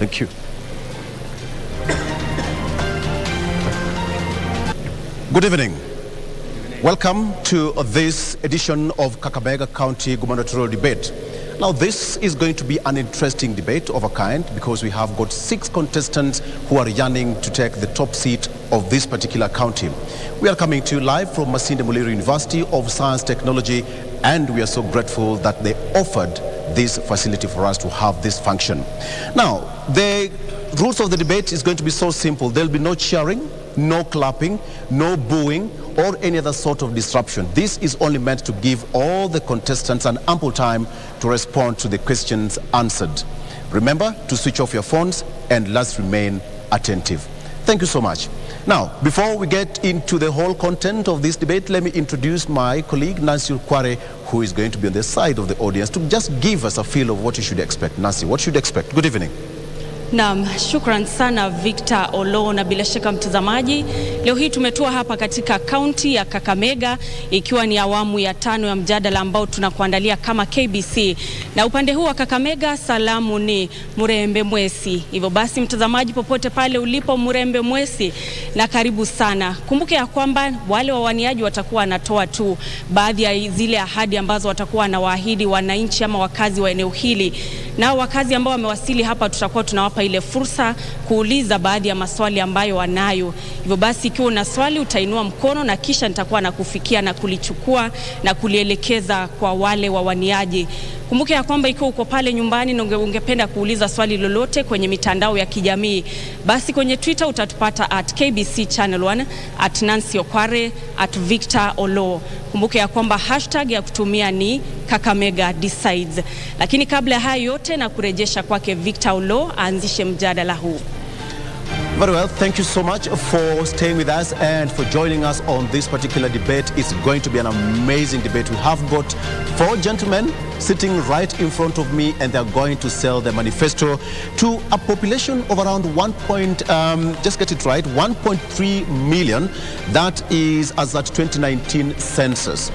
Thank you. Good evening. Welcome to this edition of Kakamega County Gubernatorial Debate. Now, this is going to be an interesting debate of a kind because we have got 6 contestants who are yearning to take the top seat of this particular county. We are coming to you live from Masinde Muliro University of Science Technology, and we are so grateful that they offered this facility for us to have this function. Now, the rules of the debate is going to be so simple. There'll be no cheering, no clapping, no booing, or any other sort of disruption. This is only meant to give all the contestants an ample time to respond to the questions answered. Remember to switch off your phones and let's remain attentive. Thank you so much. Now, before we get into the whole content of this debate, let me introduce my colleague, Nancy Kware, who is going to be on the side of the audience to just give us a feel of what you should expect. Nancy, what should you expect? Good evening. Naam, shukran sana Victor Olo, na bila shaka mtazamaji, leo hii tumetua hapa katika kaunti ya Kakamega ikiwa ni awamu ya 5 ya mjadala ambao tunakuandalia kama KBC, na upande huu wa Kakamega salamu ni Murembe Mwesi. Hivyo basi mtazamaji, popote pale ulipo Murembe Mwesi, na karibu sana. Kumbuke ya kwamba wale wawaniaji watakuwa wanatoa tu baadhi ya zile ahadi ambazo watakuwa na waahidi wananchi ama wakazi wa eneo hili, na wakazi ambao wamewasili hapa tutakuwa tunawapa ile fursa kuuliza baadhi ya maswali ambayo wanayo. Hivyo basi ikiwa una swali utainua mkono na kisha nitakuwa nakufikia na kulichukua na kulielekeza kwa wale wawaniaji. Kumbuke ya kwamba ikiwa uko pale nyumbani na ungependa kuuliza swali lolote kwenye mitandao ya kijamii, basi kwenye Twitter utatupata @KBC Channel 1, @Nancy Okware, @Victor Olo. Kumbuke ya kwamba hashtag ya kutumia ni Kakamega Decides. Lakini kabla ya hayo yote na kurejesha kwake Victor Olo aanzishe mjadala huu. Very well, thank you so much for staying with us and for joining us on this particular debate. It's going to be an amazing debate. We have got 4 gentlemen sitting right in front of me, and they're going to sell their manifesto to a population of around 1.3 million. That is as at 2019 census.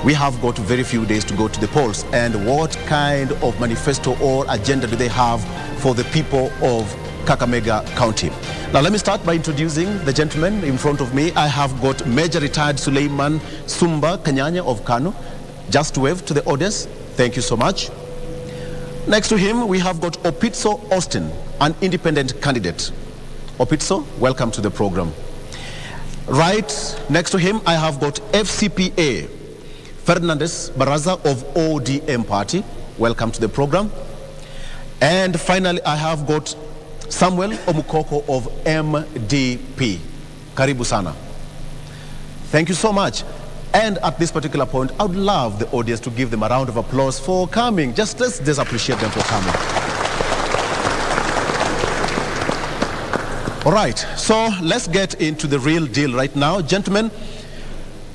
We have got very few days to go to the polls. And what kind of manifesto or agenda do they have for the people of Kakamega County? Now, let me start by introducing the gentleman in front of me. I have got Major Retired Suleiman Sumba Kanyanya of Kano. Just wave to the audience. Thank you so much. Next to him, we have got Opitso Austin, an independent candidate. Opitso, welcome to the program. Right next to him, I have got FCPA, Fernandez Baraza of ODM Party. Welcome to the program. And finally, I have got Samuel Omukoko of MDP. Karibu sana. Thank you so much. And at this particular point, I would love the audience to give them a round of applause for coming. Let's just appreciate them for coming. All right, so let's get into the real deal right now. Gentlemen,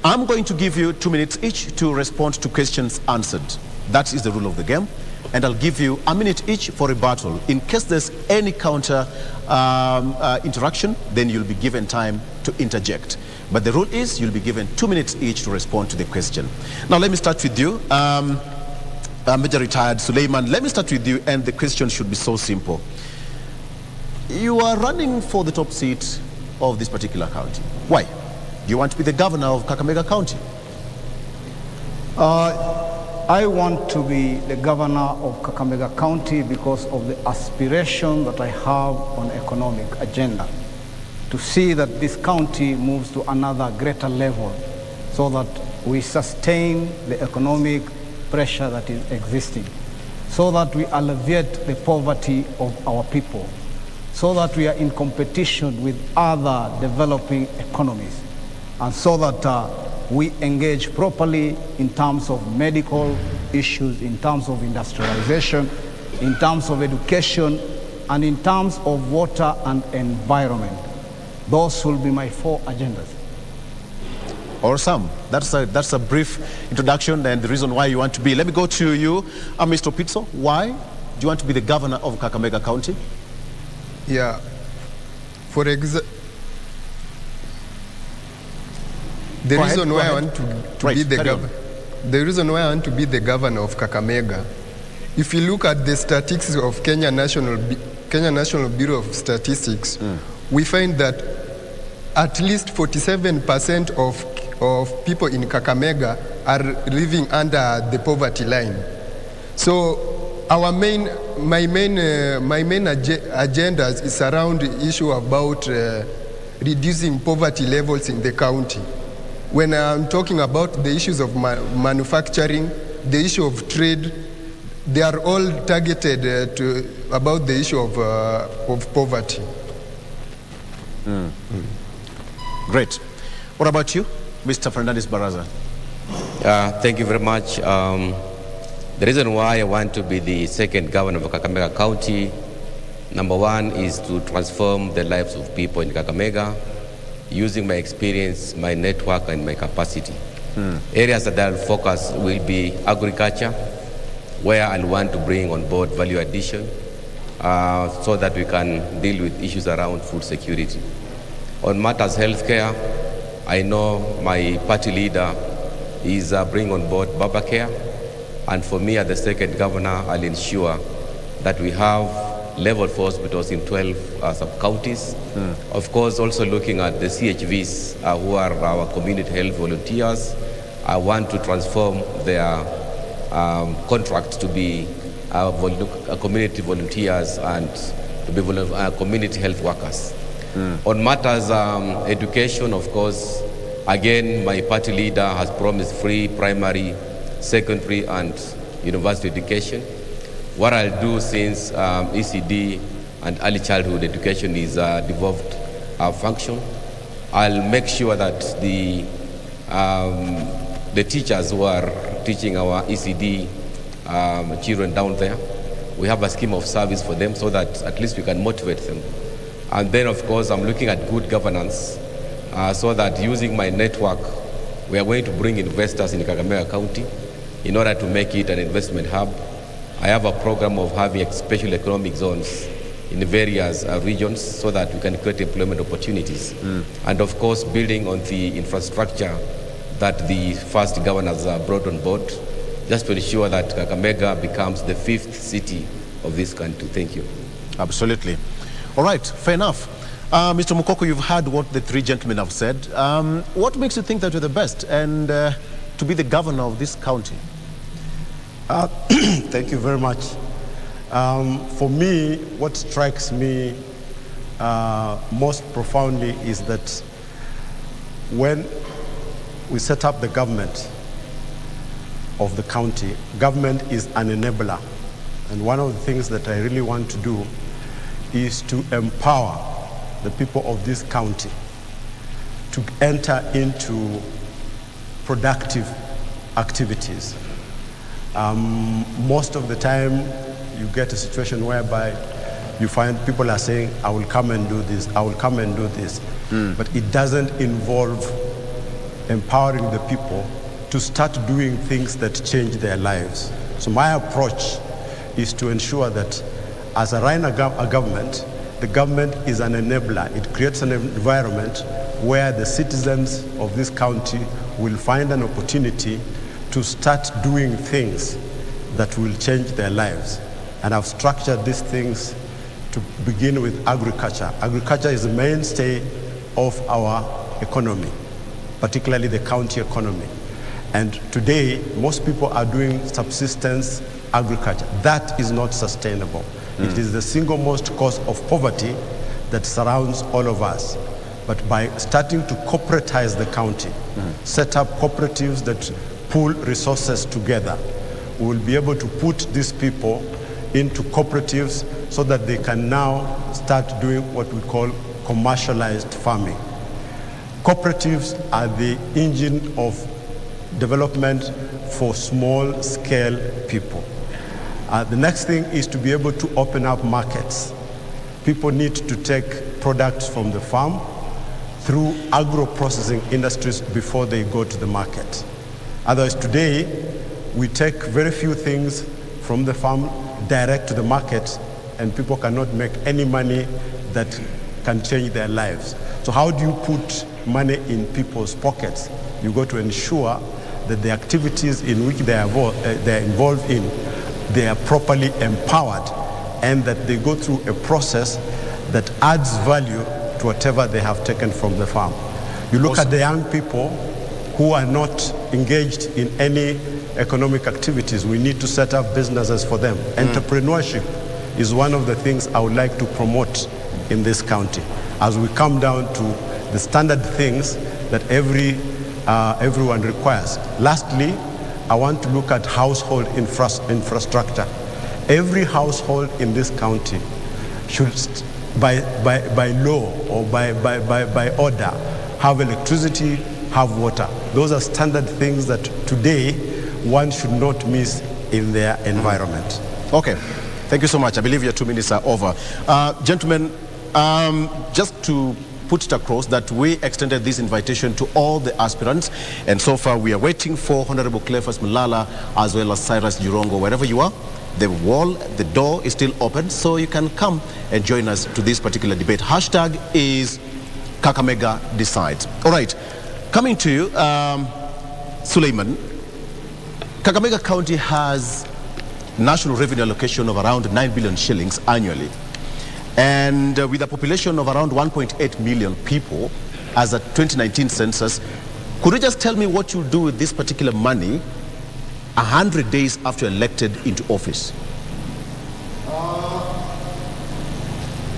I'm going to give you 2 minutes each to respond to questions answered. That is the rule of the game. And I'll give you a minute each for rebuttal. In case there's any counter interaction, then you'll be given time to interject. But the rule is you'll be given 2 minutes each to respond to the question. Now, let me start with you, Major Retired Suleiman. Let me start with you, and the question should be so simple. You are running for the top seat of this particular county. Why? Do you want to be the governor of Kakamega County? I want to be the governor of Kakamega County because of the aspiration that I have on economic agenda, to see that this county moves to another greater level so that we sustain the economic pressure that is existing, so that we alleviate the poverty of our people, so that we are in competition with other developing economies, and so that we engage properly in terms of medical issues, in terms of industrialization, in terms of education, and in terms of water and environment. Those will be my 4 agendas. Awesome. That's a brief introduction and the reason why you want to be. Let me go to you, Mr. Pitso. Why do you want to be the governor of Kakamega County? Yeah, the reason why I want to be the governor of Kakamega if you look at the statistics of Kenya National Bureau of Statistics, we find that at least 47% of people in Kakamega are living under the poverty line. So my main agenda is around the issue about reducing poverty levels in the county. When I'm talking about the issues of manufacturing, the issue of trade, they are all targeted about the issue of poverty. Great. What about you, Mr. Fernandez Baraza? Thank you very much. The reason why I want to be the second governor of Kakamega County, number one, is to transform the lives of people in Kakamega using my experience, my network, and my capacity. Areas that I'll focus will be agriculture, where I'll want to bring on board value addition so that we can deal with issues around food security. On matters healthcare, I know my party leader is bringing on board Baba Care, and for me as the second governor, I'll ensure that we have level 4 hospitals in 12 sub-counties. Of course, also looking at the CHVs, who are our community health volunteers. I want to transform their contract to be community volunteers and to be community health workers. On matters education, of course, again, my party leader has promised free primary, secondary, and university education. What I'll do, since ECD and early childhood education is devolved function, I'll make sure that the teachers who are teaching our ECD children down there, we have a scheme of service for them so that at least we can motivate them. And then, of course, I'm looking at good governance so that using my network, we are going to bring investors in Kakamega County in order to make it an investment hub. I have a program of having special economic zones in various regions so that we can create employment opportunities. And of course, building on the infrastructure that the first governors brought on board, just to ensure that Kakamega becomes the 5th city of this country. Thank you. Absolutely. All right, fair enough. Mr. Mukoko, you've heard what the three gentlemen have said. What makes you think that you're the best and to be the governor of this county? Thank you very much. For me, what strikes me most profoundly is that when we set up the government of the county, government is an enabler. And one of the things that I really want to do is to empower the people of this county to enter into productive activities. Most of the time, you get a situation whereby you find people are saying, I will come and do this, I will come and do this. But it doesn't involve empowering the people to start doing things that change their lives. So my approach is to ensure that as a government, the government is an enabler. It creates an environment where the citizens of this county will find an opportunity to start doing things that will change their lives. And I've structured these things to begin with agriculture. Agriculture is the mainstay of our economy, particularly the county economy. And today, most people are doing subsistence agriculture. That is not sustainable. It is the single most cause of poverty that surrounds all of us. But by starting to corporatize the county, set up cooperatives that pool resources together, we will be able to put these people into cooperatives so that they can now start doing what we call commercialized farming. Cooperatives are the engine of development for small-scale people. The next thing is to be able to open up markets. People need to take products from the farm through agro-processing industries before they go to the market. Otherwise, today, we take very few things from the farm direct to the market, and people cannot make any money that can change their lives. So how do you put money in people's pockets? You got to ensure that the activities in which they are involved in they are properly empowered and that they go through a process that adds value to whatever they have taken from the farm. You look at the young people who are not engaged in any economic activities. We need to set up businesses for them. Entrepreneurship is one of the things I would like to promote in this county as we come down to the standard things that everyone requires. Lastly, I want to look at household infrastructure. Every household in this county should, by law or by order, have electricity, have water. Those are standard things that today one should not miss in their environment. Okay, thank you so much. I believe your 2 minutes are over. Gentlemen, just to put it across that we extended this invitation to all the aspirants, and so far we are waiting for Honorable Cleophas Mulala as well as Cyrus Jirongo. Wherever you are, the door is still open, so you can come and join us to this particular debate. Hashtag is Kakamega Decides. All right, coming to you, Suleiman. Kakamega County has national revenue allocation of around 9 billion shillings annually. And with a population of around 1.8 million people as a 2019 census, could you just tell me what you'll do with this particular money 100 days after you're elected into office?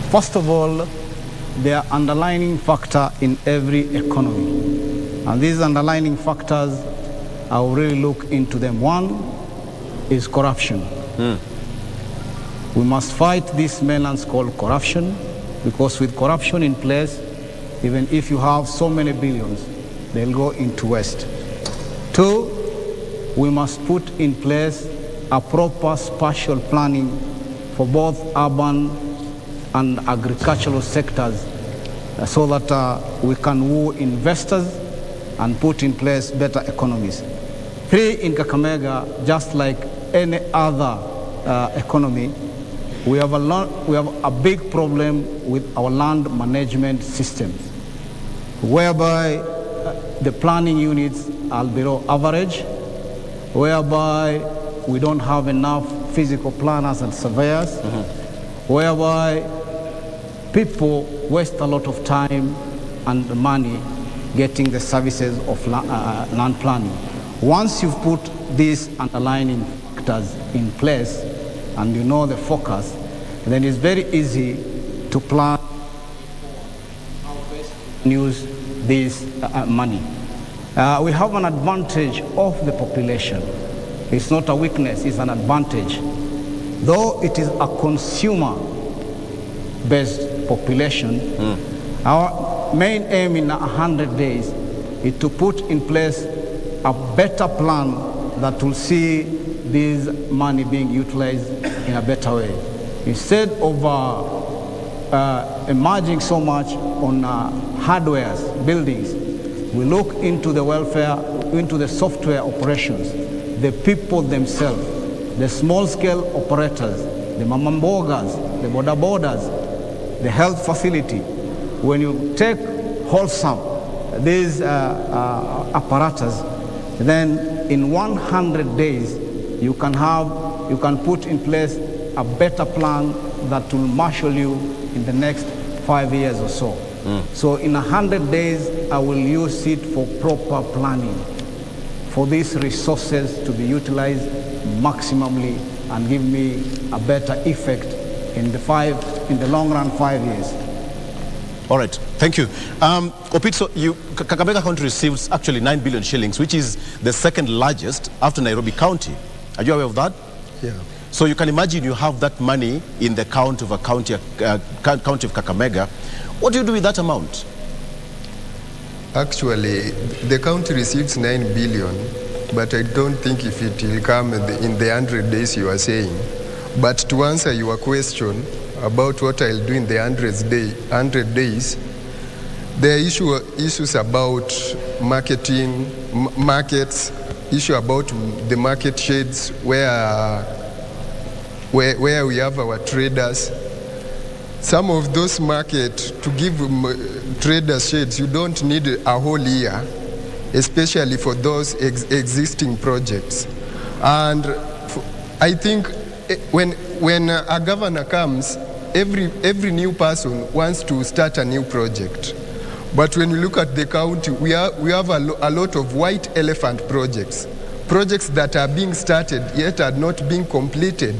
First of all, there are underlying factors in every economy. And these underlying factors, I will really look into them. One is corruption. We must fight this menace called corruption, because with corruption in place, even if you have so many billions, they'll go into waste. Two, we must put in place a proper spatial planning for both urban and agricultural sectors so that we can woo investors and put in place better economies. Three, in Kakamega, just like any other economy, we have a big problem with our land management systems, whereby the planning units are below average, whereby we don't have enough physical planners and surveyors, whereby people waste a lot of time and money getting the services of land planning. Once you've put these underlying factors in place and you know the focus, then it's very easy to plan how best to use this money. We have an advantage of the population. It's not a weakness, it's an advantage. Though it is a consumer-based population, our main aim in 100 days is to put in place a better plan that will see this money being utilized in a better way. Instead of emerging so much on hardwares, buildings, we look into the welfare, into the software operations, the people themselves, the small-scale operators, the mamambogas, the border borders, the health facility. When you take wholesome these apparatus, then in 100 days you can put in place a better plan that will marshal you in the next 5 years or so. So in 100 days, I will use it for proper planning, for these resources to be utilized maximally and give me a better effect in the long run, 5 years. All right, thank you. Opitso, Kakamega County receives actually 9 billion shillings, which is the second largest after Nairobi County. Are you aware of that? Yeah. So you can imagine you have that money in the county of Kakamega. What do you do with that amount? Actually, the county receives 9 billion, but I don't think if it will come in the 100 days you are saying. But to answer your question about what I'll do in the 100 days, there are issues about marketing, markets, issue about the market sheds where we have our traders. Some of those markets, to give traders sheds, you don't need a whole year, especially for those existing projects. And I think when a governor comes, every new person wants to start a new project. But when you look at the county, we have a lot of white elephant projects that are being started yet are not being completed.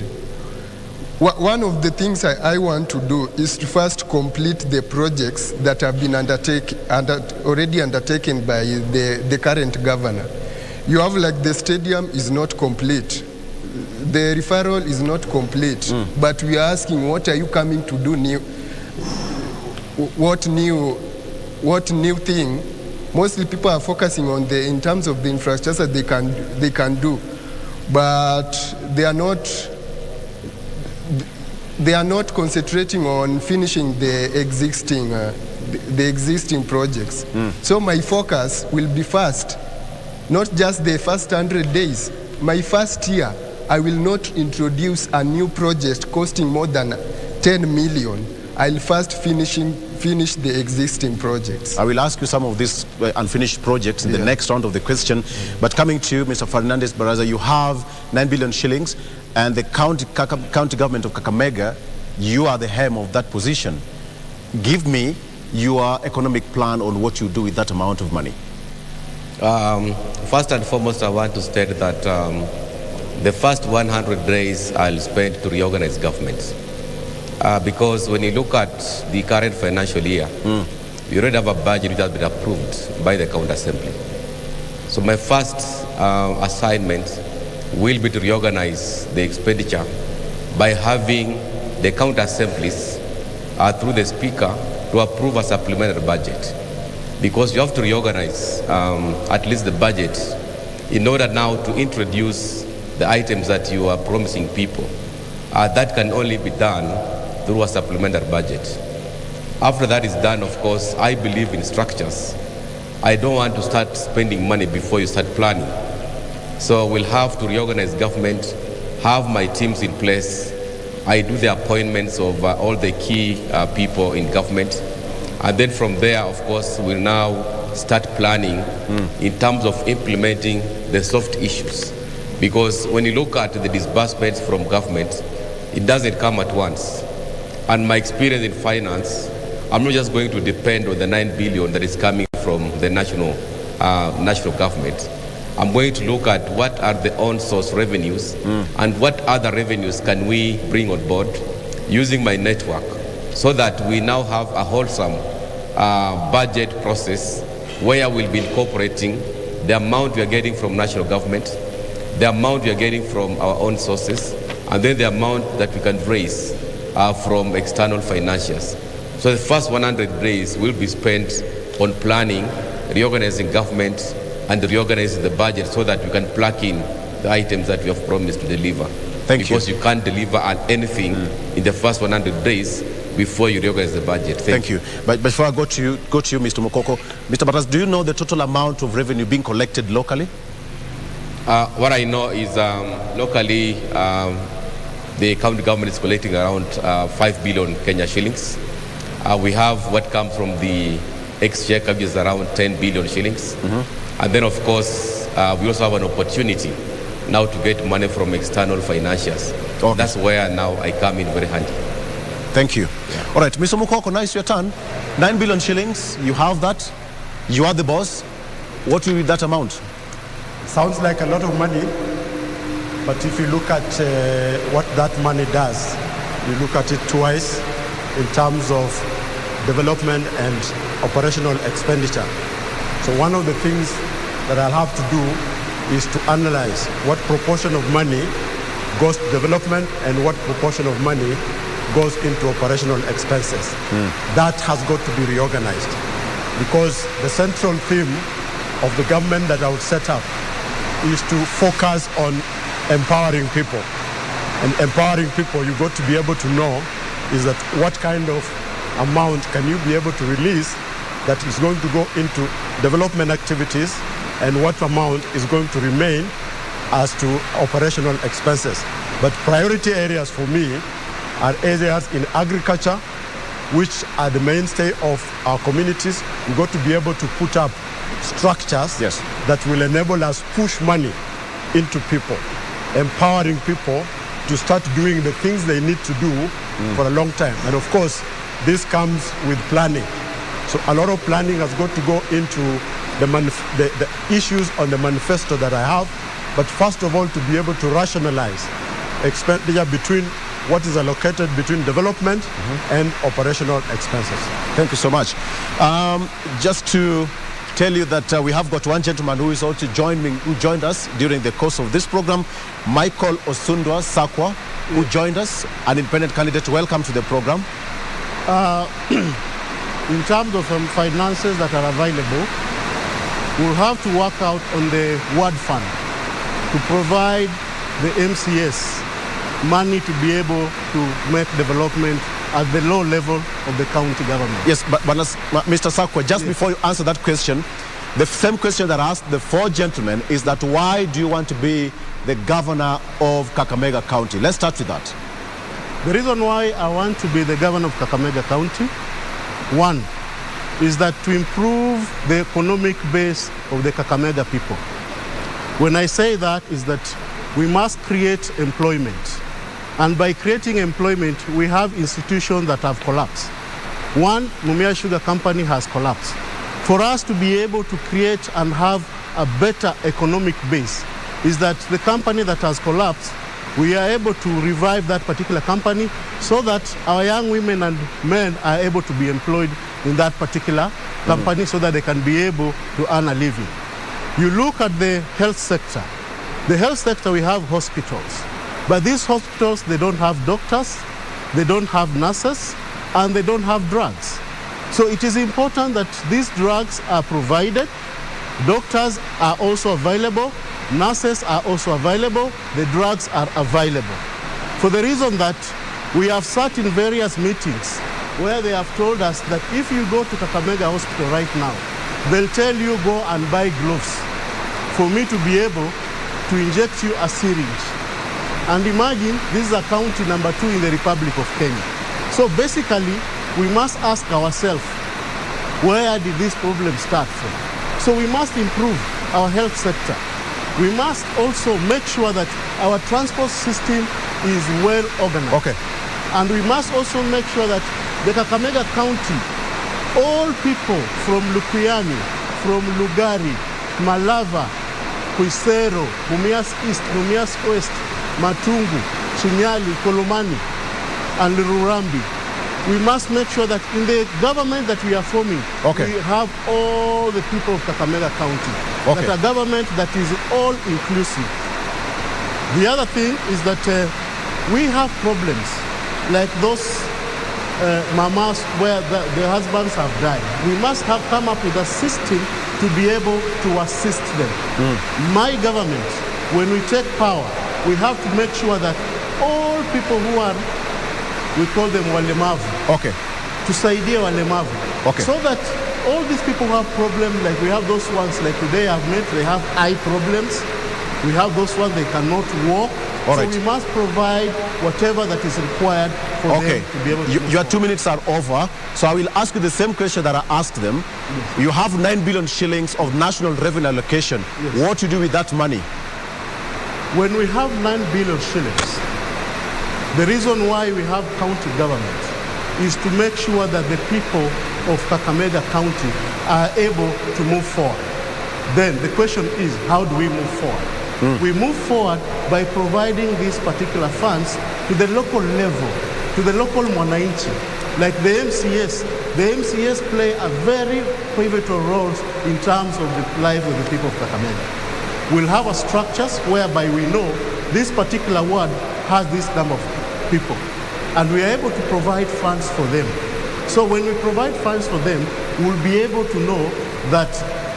One of the things I want to do is to first complete the projects that have been already undertaken by the current governor. You have like the stadium is not complete. The referral is not complete, but we are asking, what are you coming to do new? What new thing? Mostly people are focusing on in terms of the infrastructure they can do, but they are not concentrating on finishing the existing projects. So my focus will be first, not just the first 100 days. My first year, I will not introduce a new project costing more than 10 million. I'll first finish the existing projects. I will ask you some of these unfinished projects in the next round of the question. But coming to you, Mr. Fernandez Baraza, you have 9 billion shillings, and the county government of Kakamega, you are the helm of that position. Give me your economic plan on what you do with that amount of money. First and foremost, I want to state that the first 100 days I'll spend to reorganize government. Because when you look at the current financial year, you already have a budget which has been approved by the county assembly. So my first assignment will be to reorganize the expenditure by having the county assemblies through the speaker to approve a supplementary budget. Because you have to reorganize at least the budget in order now to introduce the items that you are promising people. That can only be done through a supplementary budget. After that is done, of course, I believe in structures. I don't want to start spending money before you start planning. So we'll have to reorganize government, have my teams in place. I do the appointments of all the key people in government. And then from there, of course, we'll now start planning in terms of implementing the soft issues. Because when you look at the disbursements from government, it doesn't come at once. And my experience in finance, I'm not just going to depend on the 9 billion that is coming from the national government. I'm going to look at what are the on-source revenues and what other revenues can we bring on board using my network, so that we now have a wholesome budget process where we'll be incorporating the amount we are getting from national government, the amount we are getting from our own sources, and then the amount that we can raise from external financiers. So the first 100 days will be spent on planning, reorganizing government, and reorganizing the budget so that we can plug in the items that we have promised to deliver. Because you can't deliver on anything in the first 100 days before you reorganize the budget. Thank you. But before I go to you, Mr. Mokoko, Mr. Batas, do you know the total amount of revenue being collected locally? What I know is locally, the county government is collecting around 5 billion Kenya shillings. We have what comes from the exchequer, which is around 10 billion shillings. And then, of course, we also have an opportunity now to get money from external financiers. Okay. That's where now I come in very handy. Thank you. Yeah. All right, Mr. Mukoko, now it's your turn. 9 billion shillings, you have that. You are the boss. What will be that amount? Sounds like a lot of money, but if you look at what that money does, you look at it twice in terms of development and operational expenditure. So one of the things that I'll have to do is to analyze what proportion of money goes to development and what proportion of money goes into operational expenses. That has got to be reorganized, because the central theme of the government that I would set up is to focus on empowering people. And empowering people, you've got to be able to know is that what kind of amount can you be able to release that is going to go into development activities, and what amount is going to remain as to operational expenses. But priority areas for me are areas in agriculture, which are the mainstay of our communities. We've got to be able to put up structures that will enable us push money into people, empowering people to start doing the things they need to do for a long time. And of course, this comes with planning. So a lot of planning has got to go into the issues on the manifesto that I have. But first of all, to be able to rationalize expenditure between what is allocated between development and operational expenses. Thank you so much. Just to tell you that we have got one gentleman who is also who joined us during the course of this program, Michael Osundwa Sakwa, who joined us, an independent candidate. Welcome to the program. In terms of finances that are available, we'll have to work out on the ward fund to provide the MCS money to be able to make development at the low level of the county government. Yes, but Mr. Sakwa, just before you answer that question, the same question that I asked the four gentlemen is that why do you want to be the governor of Kakamega County? Let's start with that. The reason why I want to be the governor of Kakamega County, one, is that to improve the economic base of the Kakamega people. When I say that, is that we must create employment. And by creating employment, we have institutions that have collapsed. One, Mumia Sugar Company has collapsed. For us to be able to create and have a better economic base, is that the company that has collapsed, we are able to revive that particular company so that our young women and men are able to be employed in that particular company so that they can be able to earn a living. You look at the health sector. The health sector, we have hospitals. But these hospitals, they don't have doctors, they don't have nurses, and they don't have drugs. So it is important that these drugs are provided. Doctors are also available. Nurses are also available. The drugs are available. For the reason that we have sat in various meetings where they have told us that if you go to Kakamega Hospital right now, they'll tell you go and buy gloves for me to be able to inject you a syringe. And imagine, this is a county number 2 in the Republic of Kenya. So basically, we must ask ourselves, where did this problem start from? So we must improve our health sector. We must also make sure that our transport system is well organized. Okay. And we must also make sure that the Kakamega County, all people from Lukuyani, from Lugari, Malava, Kuisero, Mumias East, Mumias West, Matungu, Chinyali, Kolomani, and Rurambi. We must make sure that in the government that we are forming, we have all the people of Kakamega County. That a government that is all inclusive. The other thing is that we have problems like those mamas where the husbands have died. We must have come up with a system to be able to assist them. My government, when we take power, we have to make sure that all people who are, we call them walemavu, tusaidia walemavu, so that all these people who have problems, like we have those ones like today I've met, they have eye problems. We have those ones, they cannot walk. So we must provide whatever that is required for them to be able to Your 2 minutes are over, so I will ask you the same question that I asked them. Yes. You have 9 billion shillings of national revenue allocation. Yes. What do you do with that money? When we have 9 billion shillings, the reason why we have county government is to make sure that the people of Kakamega County are able to move forward. Then the question is, how do we move forward? We move forward by providing these particular funds to the local level, to the local mwananchi, like the MCS. The MCS play a very pivotal role in terms of the life of the people of Kakamega. We'll have a structures whereby we know this particular ward has this number of people, and we are able to provide funds for them. So when we provide funds for them, we'll be able to know that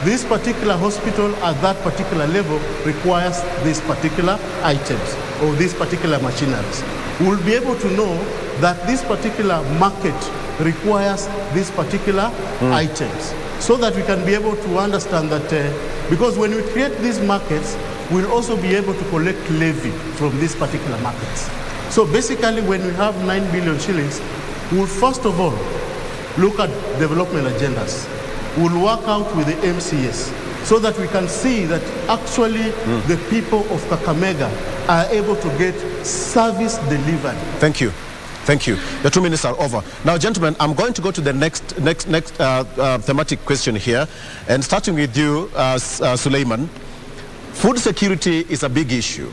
this particular hospital at that particular level requires these particular items or these particular machineries. We'll be able to know that this particular market requires these particular items, so that we can be able to understand that, because when we create these markets, we'll also be able to collect levy from these particular markets. So basically, when we have 9 billion shillings, we'll first of all look at development agendas. We'll work out with the MCS so that we can see that actually the people of Kakamega are able to get service delivered. Thank you. Thank you. The 2 minutes are over. Now, gentlemen, I'm going to go to the next thematic question here, and starting with you, Suleiman. Food security is a big issue,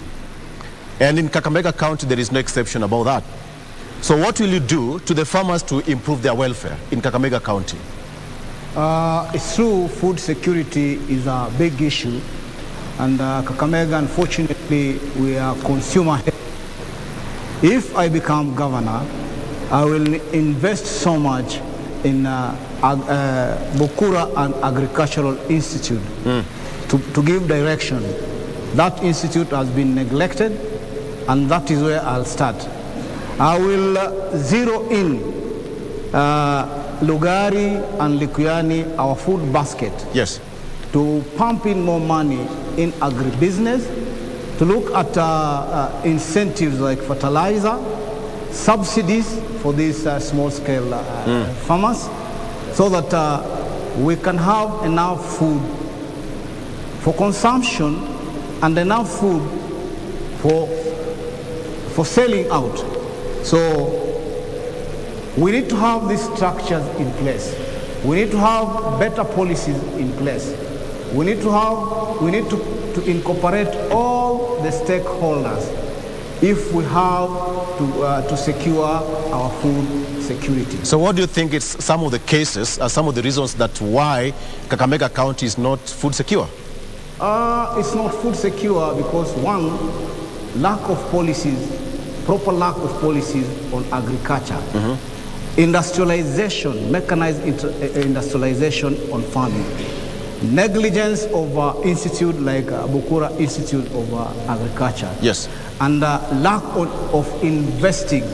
and in Kakamega County, there is no exception about that. So what will you do to the farmers to improve their welfare in Kakamega County? It's true, food security is a big issue, and Kakamega, unfortunately, we are consumer. If I become governor, I will invest so much in Bukura and Agricultural Institute to give direction. That institute has been neglected, and that is where I'll start. I will zero in Lugari and Likuyani, our food basket. Yes. To pump in more money in agribusiness, to look at incentives like fertilizer, subsidies for these small-scale farmers, so that we can have enough food for consumption and enough food for selling out. So we need to have these structures in place. We need to have better policies in place. We need to incorporate all the stakeholders if we have to secure our food security. So what do you think is some of the cases, some of the reasons that why Kakamega County is not food secure? It's not food secure because one, lack of policies, proper lack of policies on agriculture. Industrialization, mechanized industrialization on farming. Negligence of institute like Bukura Institute of Agriculture. Yes. And lack of investing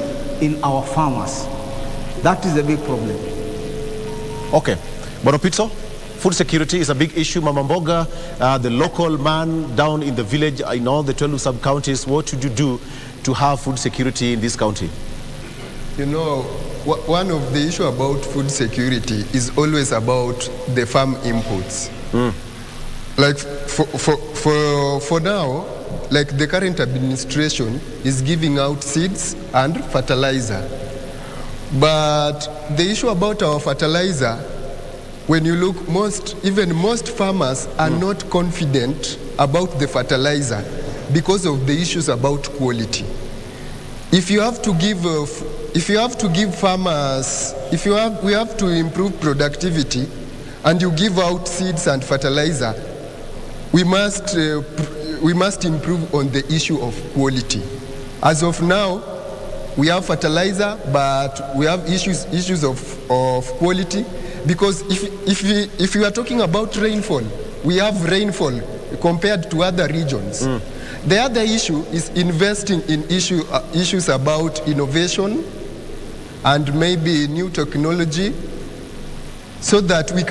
in our farmers. That is a big problem. Okay. Boropito, food security is a big issue. Mama Mboga, the local man down in the village, in all the 12 sub-counties, what should you do to have food security in this county? You know, one of the issue about food security is always about the farm inputs. Like for now, like the current administration is giving out seeds and fertilizer. But the issue about our fertilizer, when you look, even most farmers are not confident about the fertilizer because of the issues about quality. If you have to give farmers, we have to improve productivity, and you give out seeds and fertilizer, we must improve on the issue of quality. As of now, we have fertilizer, but we have issues of quality, because if you are talking about rainfall, we have rainfall compared to other regions. The other issue is investing in issues about innovation and maybe new technology, so that we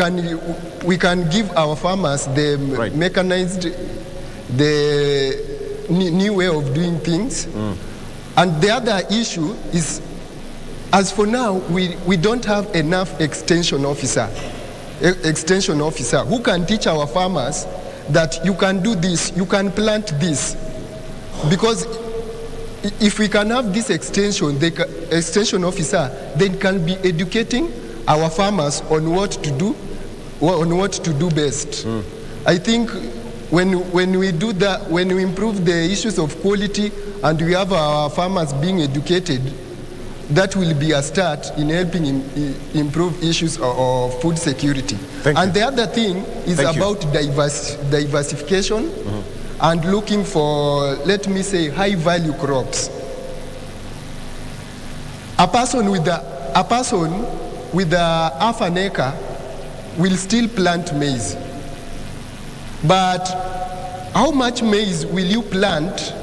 can give our farmers the mechanized, the new way of doing things. And the other issue is, as for now, we don't have enough extension officer who can teach our farmers that you can do this, you can plant this. Because if we can have this extension, the extension officer then can be educating our farmers on what to do best. I think when we do that, when we improve the issues of quality and we have our farmers being educated, that will be a start in helping improve issues of food security. And the other thing is about diversification and looking for, let me say, high value crops. A person with a half an acre will still plant maize. But how much maize will you plant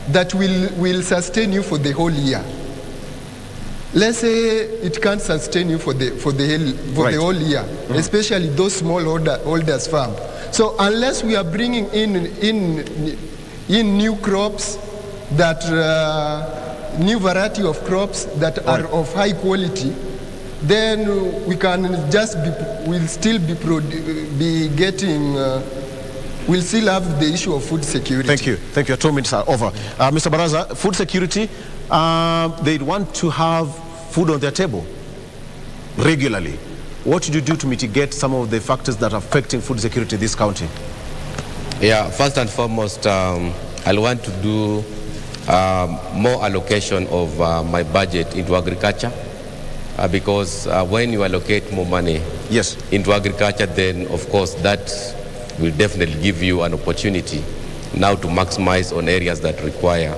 that will sustain you for the whole year? Let's say it can't sustain you for the whole year, especially those small holders farm. So unless we are bringing in new crops, that new variety of crops that are of high quality, then we can just we'll still be getting, we'll still have the issue of food security. Thank you. Thank you. 2 minutes are over. Mr. Baraza, food security, they want to have food on their table regularly. What should you do to mitigate some of the factors that are affecting food security in this county? Yeah, first and foremost, I'll want to do more allocation of my budget into agriculture. Because when you allocate more money into agriculture, then of course that will definitely give you an opportunity now to maximize on areas that require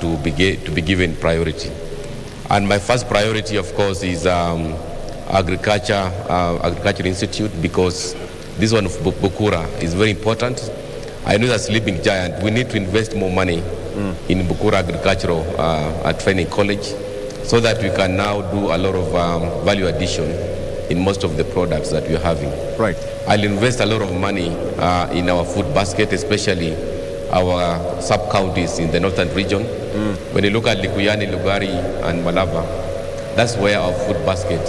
to be given priority. And my first priority, of course, is Agriculture Institute, because this one of Bukura is very important. I know it's a sleeping giant. We need to invest more money in Bukura Agricultural Training College, so that we can now do a lot of value addition in most of the products that we're having. Right. I'll invest a lot of money in our food basket, especially our sub-counties in the northern region. When you look at Likuyani, Lugari, and Malaba, that's where our food basket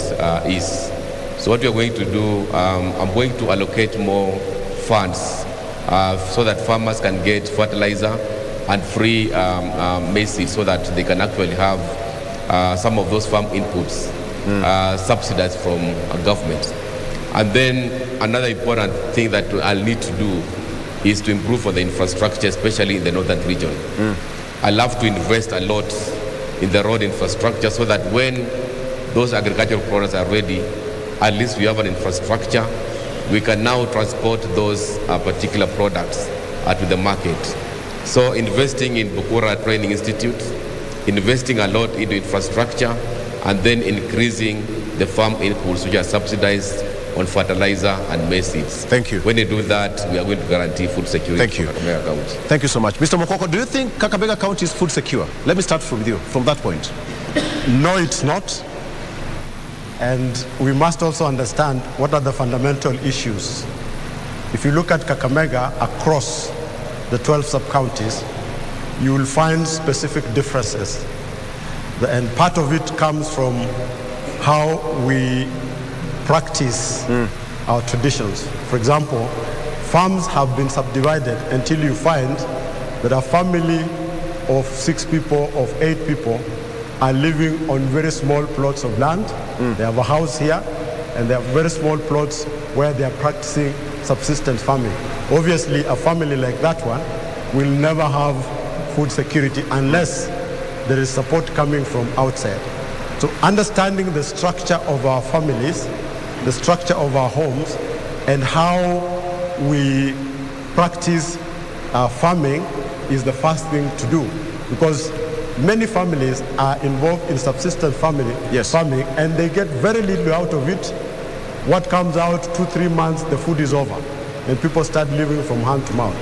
is. So what we're going to do, I'm going to allocate more funds so that farmers can get fertilizer and free maize seeds, so that they can actually have some of those farm inputs subsidized from government. And then another important thing that I'll need to do is to improve for the infrastructure, especially in the northern region. I love to invest a lot in the road infrastructure, so that when those agricultural products are ready, at least we have an infrastructure. We can now transport those particular products to the market. So investing in Bukura Training Institute, investing a lot into infrastructure, and then increasing the farm inputs which are subsidized on fertilizer and maize seeds. Thank you. When they do that, we are going to guarantee food security. Thank you. For Kakamega County. Thank you so much. Mr. Mokoko, do you think Kakamega County is food secure? Let me start with you, from that point. No, it's not. And we must also understand what are the fundamental issues. If you look at Kakamega across the 12 sub-counties, you will find specific differences. And part of it comes from how we practice our traditions. For example, farms have been subdivided until you find that a family of 6 people, of 8 people, are living on very small plots of land. They have a house here, and they have very small plots where they are practicing subsistence farming. Obviously, a family like that one will never have food security unless there is support coming from outside. So understanding the structure of our families, the structure of our homes, and how we practice farming is the first thing to do, because many families are involved in subsistence farming, and they get very little out of it. What comes out 2-3 months, the food is over, and people start living from hand to mouth.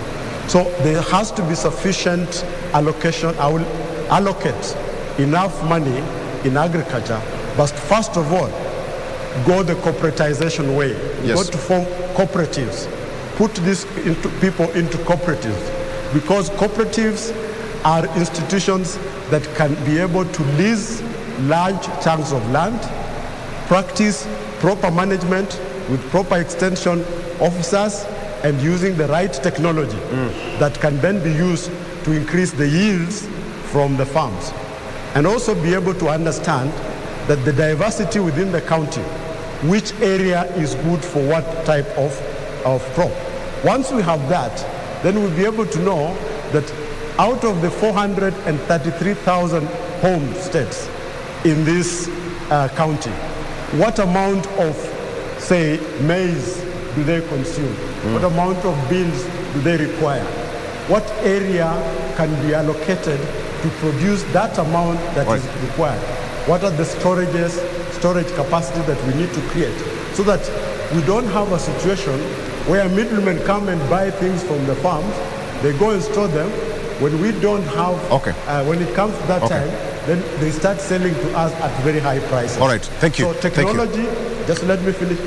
So there has to be sufficient allocation. I will allocate enough money in agriculture, but first of all, go the corporatization way. Go to form cooperatives. Put these people into cooperatives, because cooperatives are institutions that can be able to lease large chunks of land, practice proper management with proper extension officers, and using the right technology that can then be used to increase the yields from the farms. And also be able to understand that the diversity within the county, which area is good for what type of crop. Once we have that, then we'll be able to know that out of the 433,000 homesteads in this county, what amount of, say, maize do they consume? What amount of beans do they require? What area can be allocated to produce that amount that is required? What are the storage capacity that we need to create, so that we don't have a situation where middlemen come and buy things from the farms, they go and store them. When we don't have, when it comes to that time, then they start selling to us at very high prices. All right, thank you. So technology, just let me finish.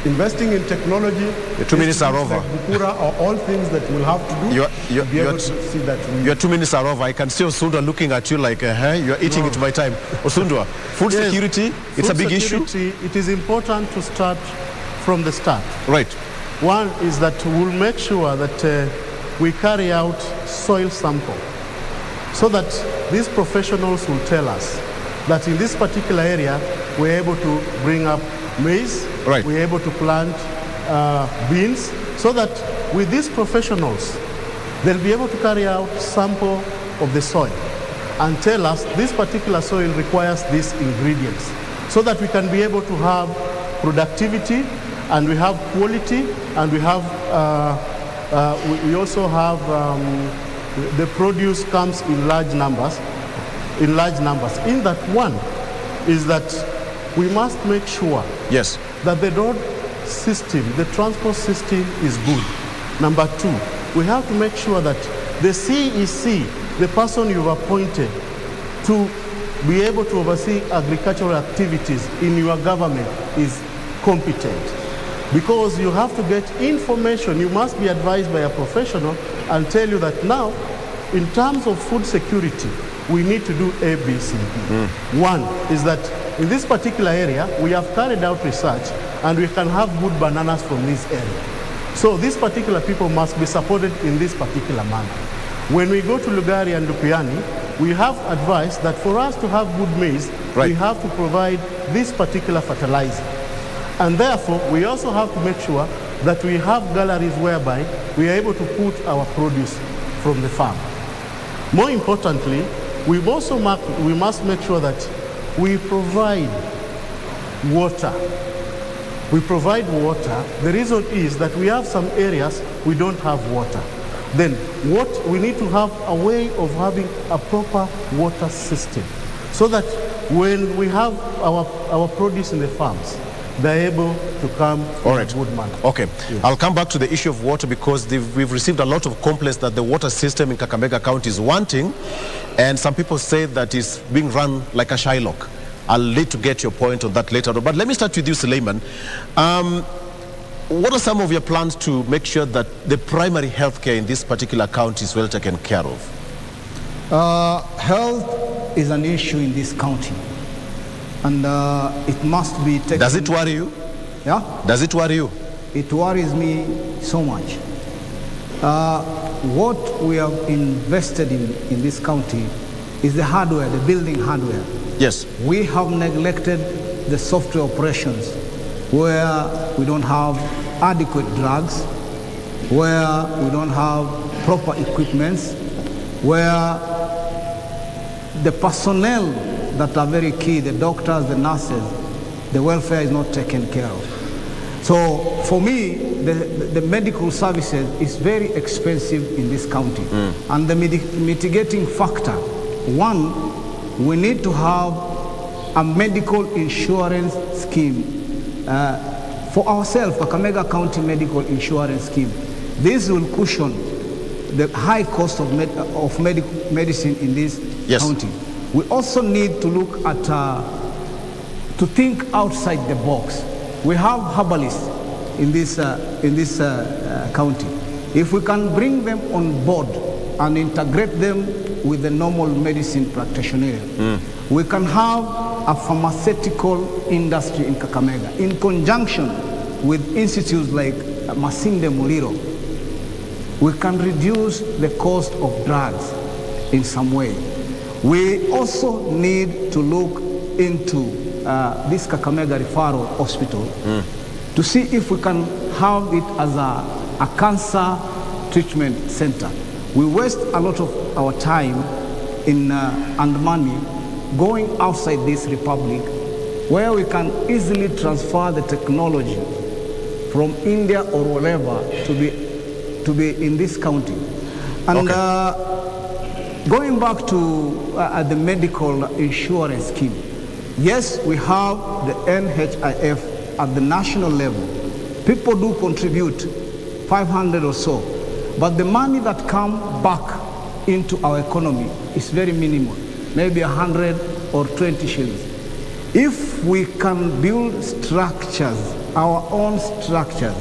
investing in technology. Your 2 minutes are over. Like Bukura are all things that we'll have to do to be able to see that. Your 2 minutes are over. I can see Osundwa looking at you like, you're eating into my time. Osundwa, food security, it's a big issue. It is important to start from the start. Right. One is that we'll make sure that we carry out soil sample so that these professionals will tell us that in this particular area, we're able to bring up maize, right. We're able to plant beans, so that with these professionals, they'll be able to carry out sample of the soil and tell us this particular soil requires these ingredients, so that we can be able to have productivity, and we have quality, and we have we also have the produce comes in large numbers. In that, one is that we must make sure that the road system, the transport system is good. Number two, we have to make sure that the CEC, the person you've appointed to be able to oversee agricultural activities in your government, is competent. Because you have to get information, you must be advised by a professional and tell you that now, in terms of food security, we need to do A, B, C, D. One is that in this particular area, we have carried out research and we can have good bananas from this area. So these particular people must be supported in this particular manner. When we go to Lugari and Lupiani, we have advised that for us to have good maize, we have to provide this particular fertilizer. And therefore, we also have to make sure that we have galleries whereby we are able to put our produce from the farm. More importantly, we must make sure that we provide water. We provide water. The reason is that we have some areas we don't have water. Then we need to have a way of having a proper water system, so that when we have our produce in the farms, they're able to come in a good manner. Okay, yes. I'll come back to the issue of water, because we've received a lot of complaints that the water system in Kakamega County is wanting, and some people say that it's being run like a Shylock. I'll need to get your point on that later on. But let me start with you, Suleiman. What are some of your plans to make sure that the primary health care in this particular county is well taken care of? Health is an issue in this county, and it must be taken. Does it worry you? Yeah? Does it worry you? It worries me so much. What we have invested in this county is the hardware, the building hardware. Yes. We have neglected the software operations, where we don't have adequate drugs, where we don't have proper equipments, where the personnel that are very key, the doctors, the nurses, the welfare is not taken care of. So for me, the medical services is very expensive in this county. And the mitigating factor, one, we need to have a medical insurance scheme for ourselves, Kakamega County Medical Insurance Scheme. This will cushion the high cost of medicine in this county. We also need to look at, to think outside the box. We have herbalists in this county. If we can bring them on board and integrate them with the normal medicine practitioner, we can have a pharmaceutical industry in Kakamega in conjunction with institutes like Masinde Muliro. We can reduce the cost of drugs in some way. We also need to look into this Kakamega Referral Hospital to see if we can have it as a cancer treatment center. We waste a lot of our time and money going outside this republic, where we can easily transfer the technology from India or wherever to be in this county. And going back to the medical insurance scheme, yes, we have the NHIF at the national level. People do contribute 500 or so, but the money that comes back into our economy is very minimal, maybe 100 or 20 shillings. If we can build structures our own structures,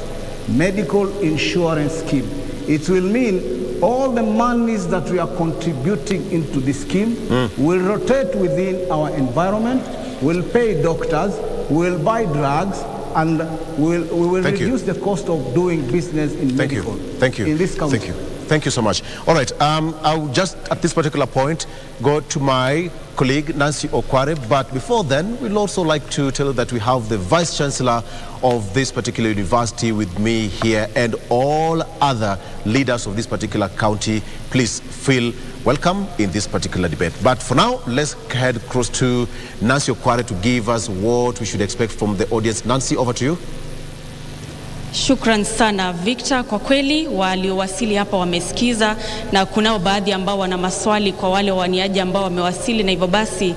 medical insurance scheme. It will mean all the monies that we are contributing into the scheme will rotate within our environment, will pay doctors, will buy drugs, and we will reduce the cost of doing business in medical. Thank you. In this country. Thank you. Thank you so much. All right, I'll just at this particular point go to my colleague Nancy Okware, but before then, we'd also like to tell you that we have the Vice Chancellor of this particular university with me here and all other leaders of this particular county. Please feel welcome in this particular debate. But for now, let's head across to Nancy Okware to give us what we should expect from the audience. Nancy, over to you. Shukran sana Victor, kwa kweli waliowasili hapa wamesikiza na kunao baadhi ambao wana maswali kwa wale waniaji ambao wamewasili, na hivyo basi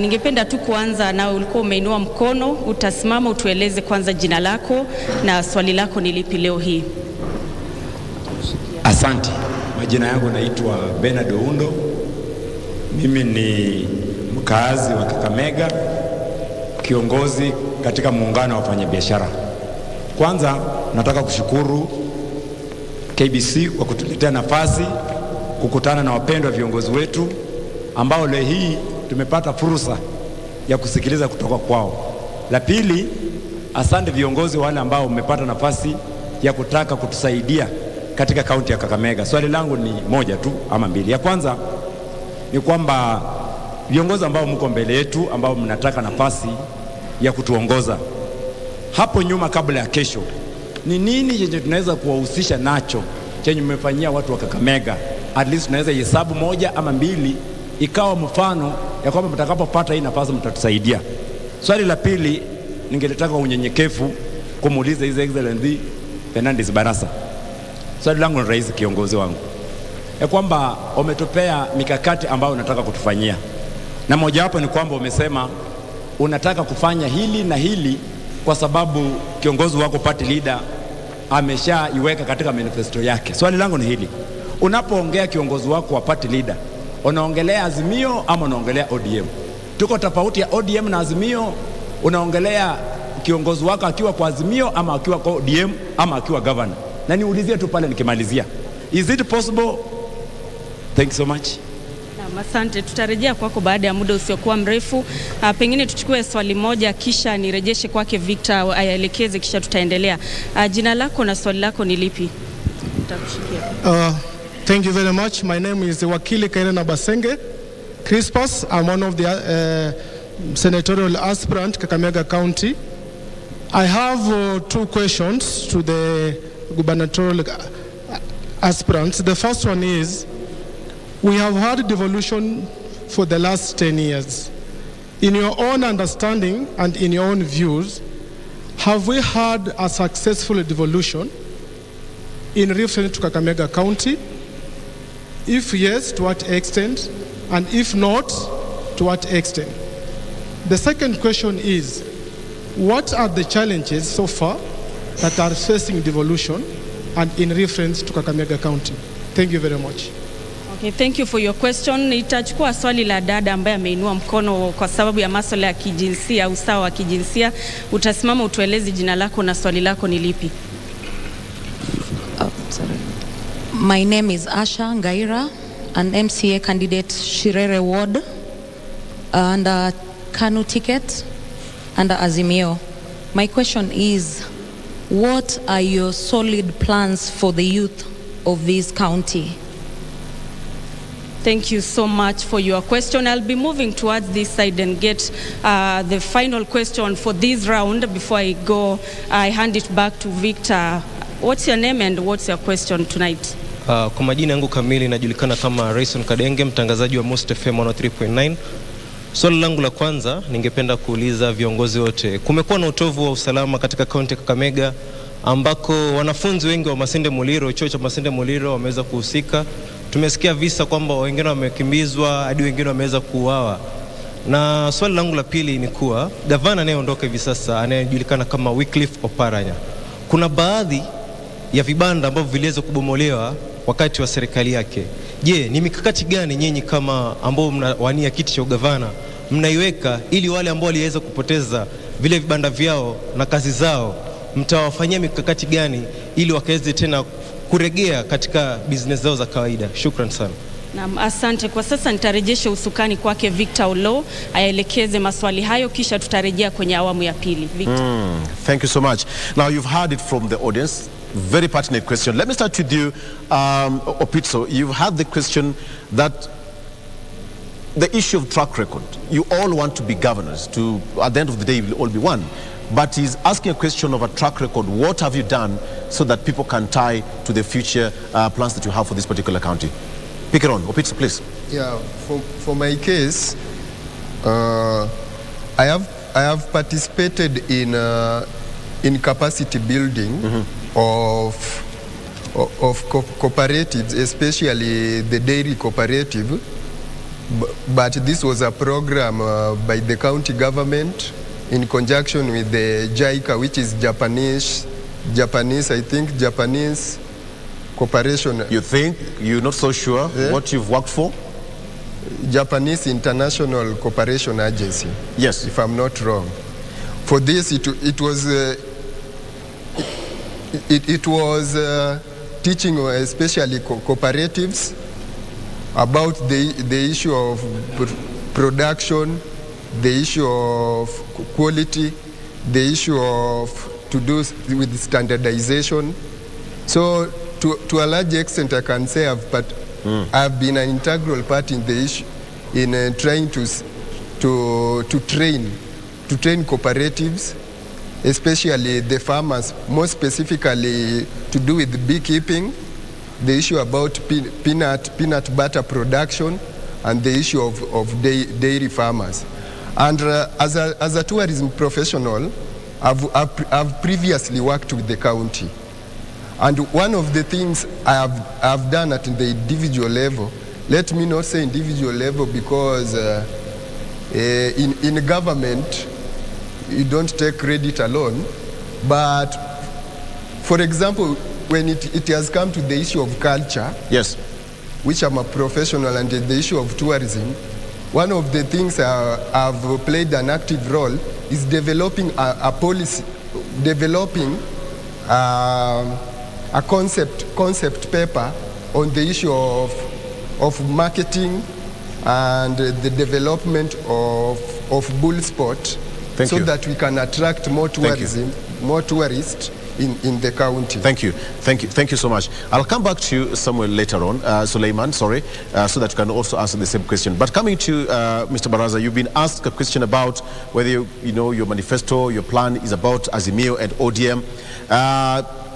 ningependa tu kuanza nawe. Ulikuwa umeinua mkono, utasimama utueleze kwanza jina lako na swali lako ni lipi leo hii. Asante. Majina yangu naitwa Bernard Oundo. Mimi ni mkaazi wa Kakamega, kiongozi katika muungano wa wafanyabiashara. Kwanza nataka kushukuru KBC kwa kutuletea nafasi kukutana na wapendwa viongozi wetu ambao leo hii tumepata fursa ya kusikiliza kutoka kwao. La pili, asante viongozi wale ambao mmepata nafasi ya kutaka kutusaidia katika kaunti ya Kakamega. Swali langu ni moja tu ama mbili. Ya kwanza ni kwamba viongozi ambao mko mbele yetu ambao mnataka nafasi ya kutuongoza hapo nyuma kabla ya kesho, ni nini chenye tunaweza kuwahusisha nacho chenye mmefanyia watu wa Kakamega? At least tunaweza hesabu moja ama mbili ikawa mfano ya kwamba mtakapopata hii nafasi mtatusaidia. Swali la pili, ningetaka unyenyekevu kumuuliza His Excellency Fernandes Barasa. Swali langu ni rais kiongozi wangu, ya kwamba umetupea mikakati ambayo unataka kutufanyia, na moja wapo ni kwamba umesema unataka kufanya hili na hili kwa sababu kiongozi wako party leader ameshaiweka katika manifesto yake. Swali langu ni hili: unapoongea kiongozi wako wa party leader, unaongelea Azimio ama unaongelea ODM? Tuko tofauti ya ODM na Azimio. Unaongelea kiongozi wako akiwa kwa Azimio ama akiwa kwa ODM ama akiwa governor? Na niulizie tu pale nikimalizia, is it possible? Thank you so much. Asante, tutarejea kwako baada ya muda usiokuwa mrefu. Pengine tuchukue swali moja kisha nirejeshe kwake Victor aelekeze, kisha tutaendelea. Jina lako na swali lako ni lipi? Thank you very much. My name is Wakili Kairena Basenge Crispus. I'm one of the senatorial aspirant Kakamega County. I have two questions to the gubernatorial aspirants. The first one is, we have had devolution for the last 10 years. In your own understanding and in your own views, have we had a successful devolution in reference to Kakamega County? If yes, to what extent? And if not, to what extent? The second question is, what are the challenges so far that are facing devolution and in reference to Kakamega County? Thank you very much. Okay, thank you for your question. Nitachukua swali la dada ambaye ameinua mkono kwa sababu ya masuala ya kijinsia, usawa wa kijinsia. Utasimama utueleze jina lako na swali lako ni lipi? My name is Asha Ngaira, an MCA candidate, Shirere Ward, under Kanu ticket, under Azimio. My question is, what are your solid plans for the youth of this county? Thank you so much for your question. I'll be moving towards this side and get the final question for this round. Before I go, I hand it back to Victor. What's your name and what's your question tonight? Kwa majina yangu kamili najulikana kama Rayson Kadenge, mtangazaji wa Most FM 103.9. Swali langu la kwanza, ningependa kuuliza viongozi wote. Kumekuwa na utovu wa usalama katika kaunti ya Kakamega ambako wanafunzi wengi wa Masinde Muliro, chuo cha Masinde Muliro wameweza kuhusika. Tumesikia visa kwamba wengine wamekimbizwa hadi wengine wameweza kuuawa. Na swali langu la pili ni kuwa gavana anayeondoka hivi sasa anayejulikana kama Wycliffe Oparanya, kuna baadhi ya vibanda ambavyo viliweza kubomolewa wakati wa serikali yake. Je, ni mikakati gani nyinyi kama ambao mnawania kiti cha ugavana mnaiweka ili wale ambao waliweza kupoteza vile vibanda vyao na kazi zao mtawafanyia mikakati gani ili wakaweze tena kuregea katika business zao za kawaida? Shukran sana. Naam, asante. Kwa sasa nitarejesha usukani kwake Victor Olo aelekeze maswali hayo, kisha tutarejea kwenye awamu ya pili. Victor. Thank you so much. Now you've heard it from the audience. Very pertinent question. Let me start with you, Opitso. You've had the question that the issue of track record. You all want to be governors. At the end of the day, you will all be one. But he's asking a question of a track record. What have you done so that people can tie to the future plans that you have for this particular county? Pick it on, Opitso, please. Yeah, for my case, I have participated in capacity building of cooperatives, especially the dairy cooperative. But this was a program by the county government in conjunction with the JICA, which is Japanese Cooperation. You think? You're not so sure what you've worked for? Japanese International Cooperation Agency. Yes. If I'm not wrong. For this, it was teaching especially cooperatives about the issue of production, the issue of quality, the issue of to do with standardization. So to a large extent, I can say I've been an integral part in the issue in trying to train cooperatives, especially the farmers, more specifically to do with beekeeping, the issue about peanut butter production, and the issue of dairy farmers. And as a tourism professional, I've previously worked with the county. And one of the things I've done at the individual level, let me not say individual level because in government, you don't take credit alone. But for example, when it has come to the issue of culture, yes, which I'm a professional, and the issue of tourism, one of the things I've played an active role is developing a policy, developing a concept paper on the issue of marketing and the development of bull sport, that we can attract more tourism, more tourists in the county. Thank you so much. I'll come back to you somewhere later on, Suleiman, so that you can also answer the same question. But coming to Mr. Baraza, you've been asked a question about whether you know your manifesto, your plan is about Azimio and ODM.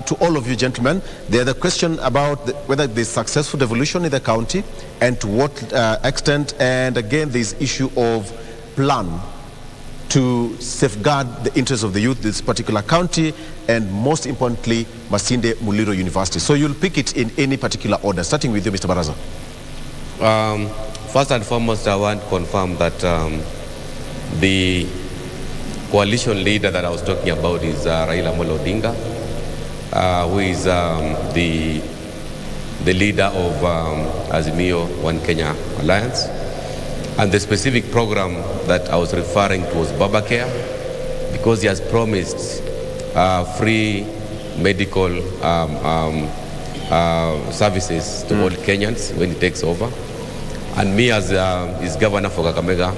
To all of you gentlemen, there's a question about whether there's successful devolution in the county and to what extent, and again this issue of plan to safeguard the interests of the youth, this particular county, and most importantly, Masinde Muliro University. So you'll pick it in any particular order, starting with you, Mr. Baraza. First and foremost, I want to confirm that the coalition leader that I was talking about is Raila Amolo Odinga, who is the leader of Azimio One Kenya Alliance. And the specific program that I was referring to was Baba Care, because he has promised free medical services to all Kenyans when he takes over. And me as his governor for Kakamega,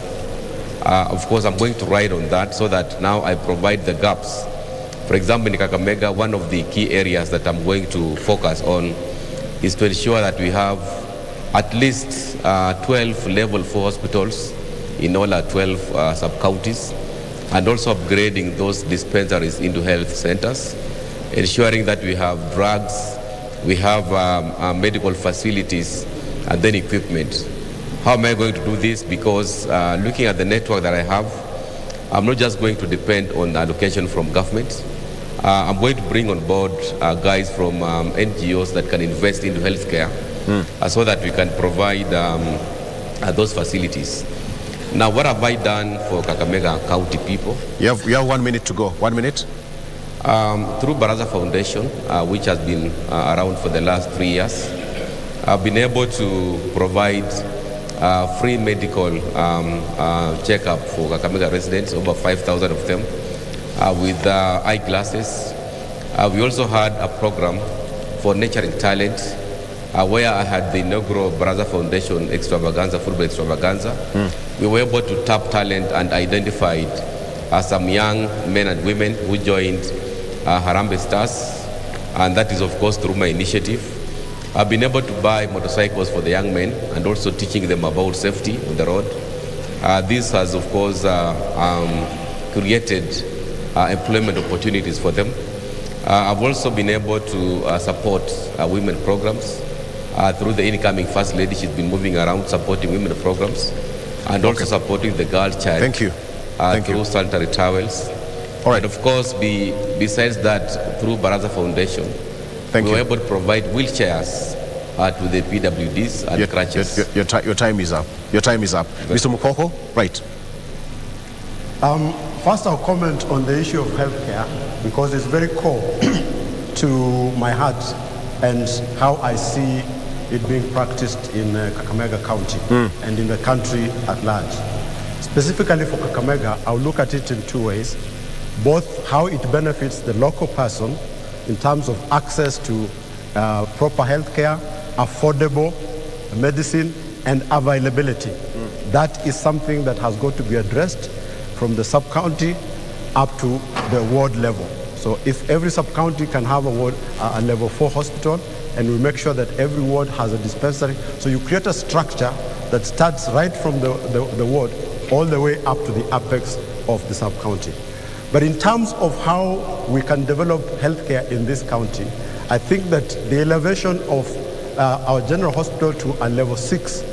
of course I'm going to ride on that so that now I provide the gaps. For example, in Kakamega, one of the key areas that I'm going to focus on is to ensure that we have at least 12 level 4 hospitals in all our 12 sub-counties, and also upgrading those dispensaries into health centers, ensuring that we have drugs, we have medical facilities, and then equipment. How am I going to do this? Because looking at the network that I have, I'm not just going to depend on allocation from government. I'm going to bring on board guys from NGOs that can invest into healthcare, so that we can provide those facilities. Now, what have I done for Kakamega County people? You have 1 minute to go. 1 minute. Through Baraza Foundation, which has been around for the last 3 years, I've been able to provide free medical checkup for Kakamega residents, over 5,000 of them, with eyeglasses, We also had a program for nurturing talent, where I had the inaugural Baraza Foundation extravaganza, football extravaganza. We were able to tap talent and identified some young men and women who joined Harambee Stars, and that is of course through my initiative. I've been able to buy motorcycles for the young men and also teaching them about safety on the road. This has of course created employment opportunities for them. I've also been able to support women programs through the incoming First Lady. She's been moving around supporting women programs and also supporting the girl child. Thank you. Through sanitary towels. All right. And of course, besides that, through Baraza Foundation, we were able to provide wheelchairs to the PWDs and crutches. Your time is up. Your time is up. Mr. Mukoko, right. First, I'll comment on the issue of healthcare because it's very core to my heart and how I see it being practiced in Kakamega County and in the country at large. Specifically for Kakamega, I'll look at it in two ways, both how it benefits the local person in terms of access to proper healthcare, affordable medicine, and availability. That is something that has got to be addressed from the sub-county up to the ward level. So if every sub-county can have a level 4 hospital, and we make sure that every ward has a dispensary, so you create a structure that starts right from the ward all the way up to the apex of the sub-county. But in terms of how we can develop healthcare in this county, I think that the elevation of our general hospital to a level 6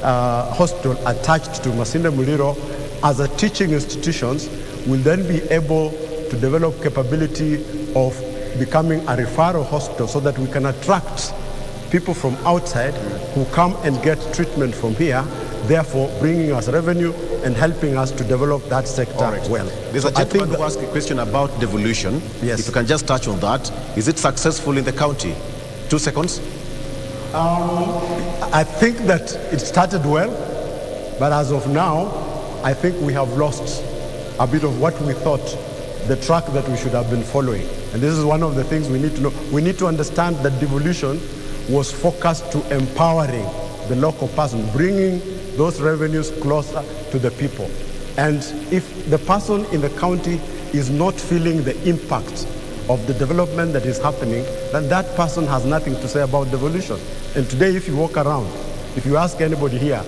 hospital attached to Masinde Muliro as a teaching institutions will then be able to develop capability of becoming a referral hospital so that we can attract people from outside who come and get treatment from here, therefore bringing us revenue and helping us to develop that sector well. There's a gentleman who asked a question about devolution. Yes. If you can just touch on that. Is it successful in the county? 2 seconds. I think that it started well, but as of now, I think we have lost a bit of what we thought, the track that we should have been following. And this is one of the things we need to know. We need to understand that devolution was focused to empowering the local person, bringing those revenues closer to the people. And if the person in the county is not feeling the impact of the development that is happening, then that person has nothing to say about devolution. And today, if you walk around, if you ask anybody here,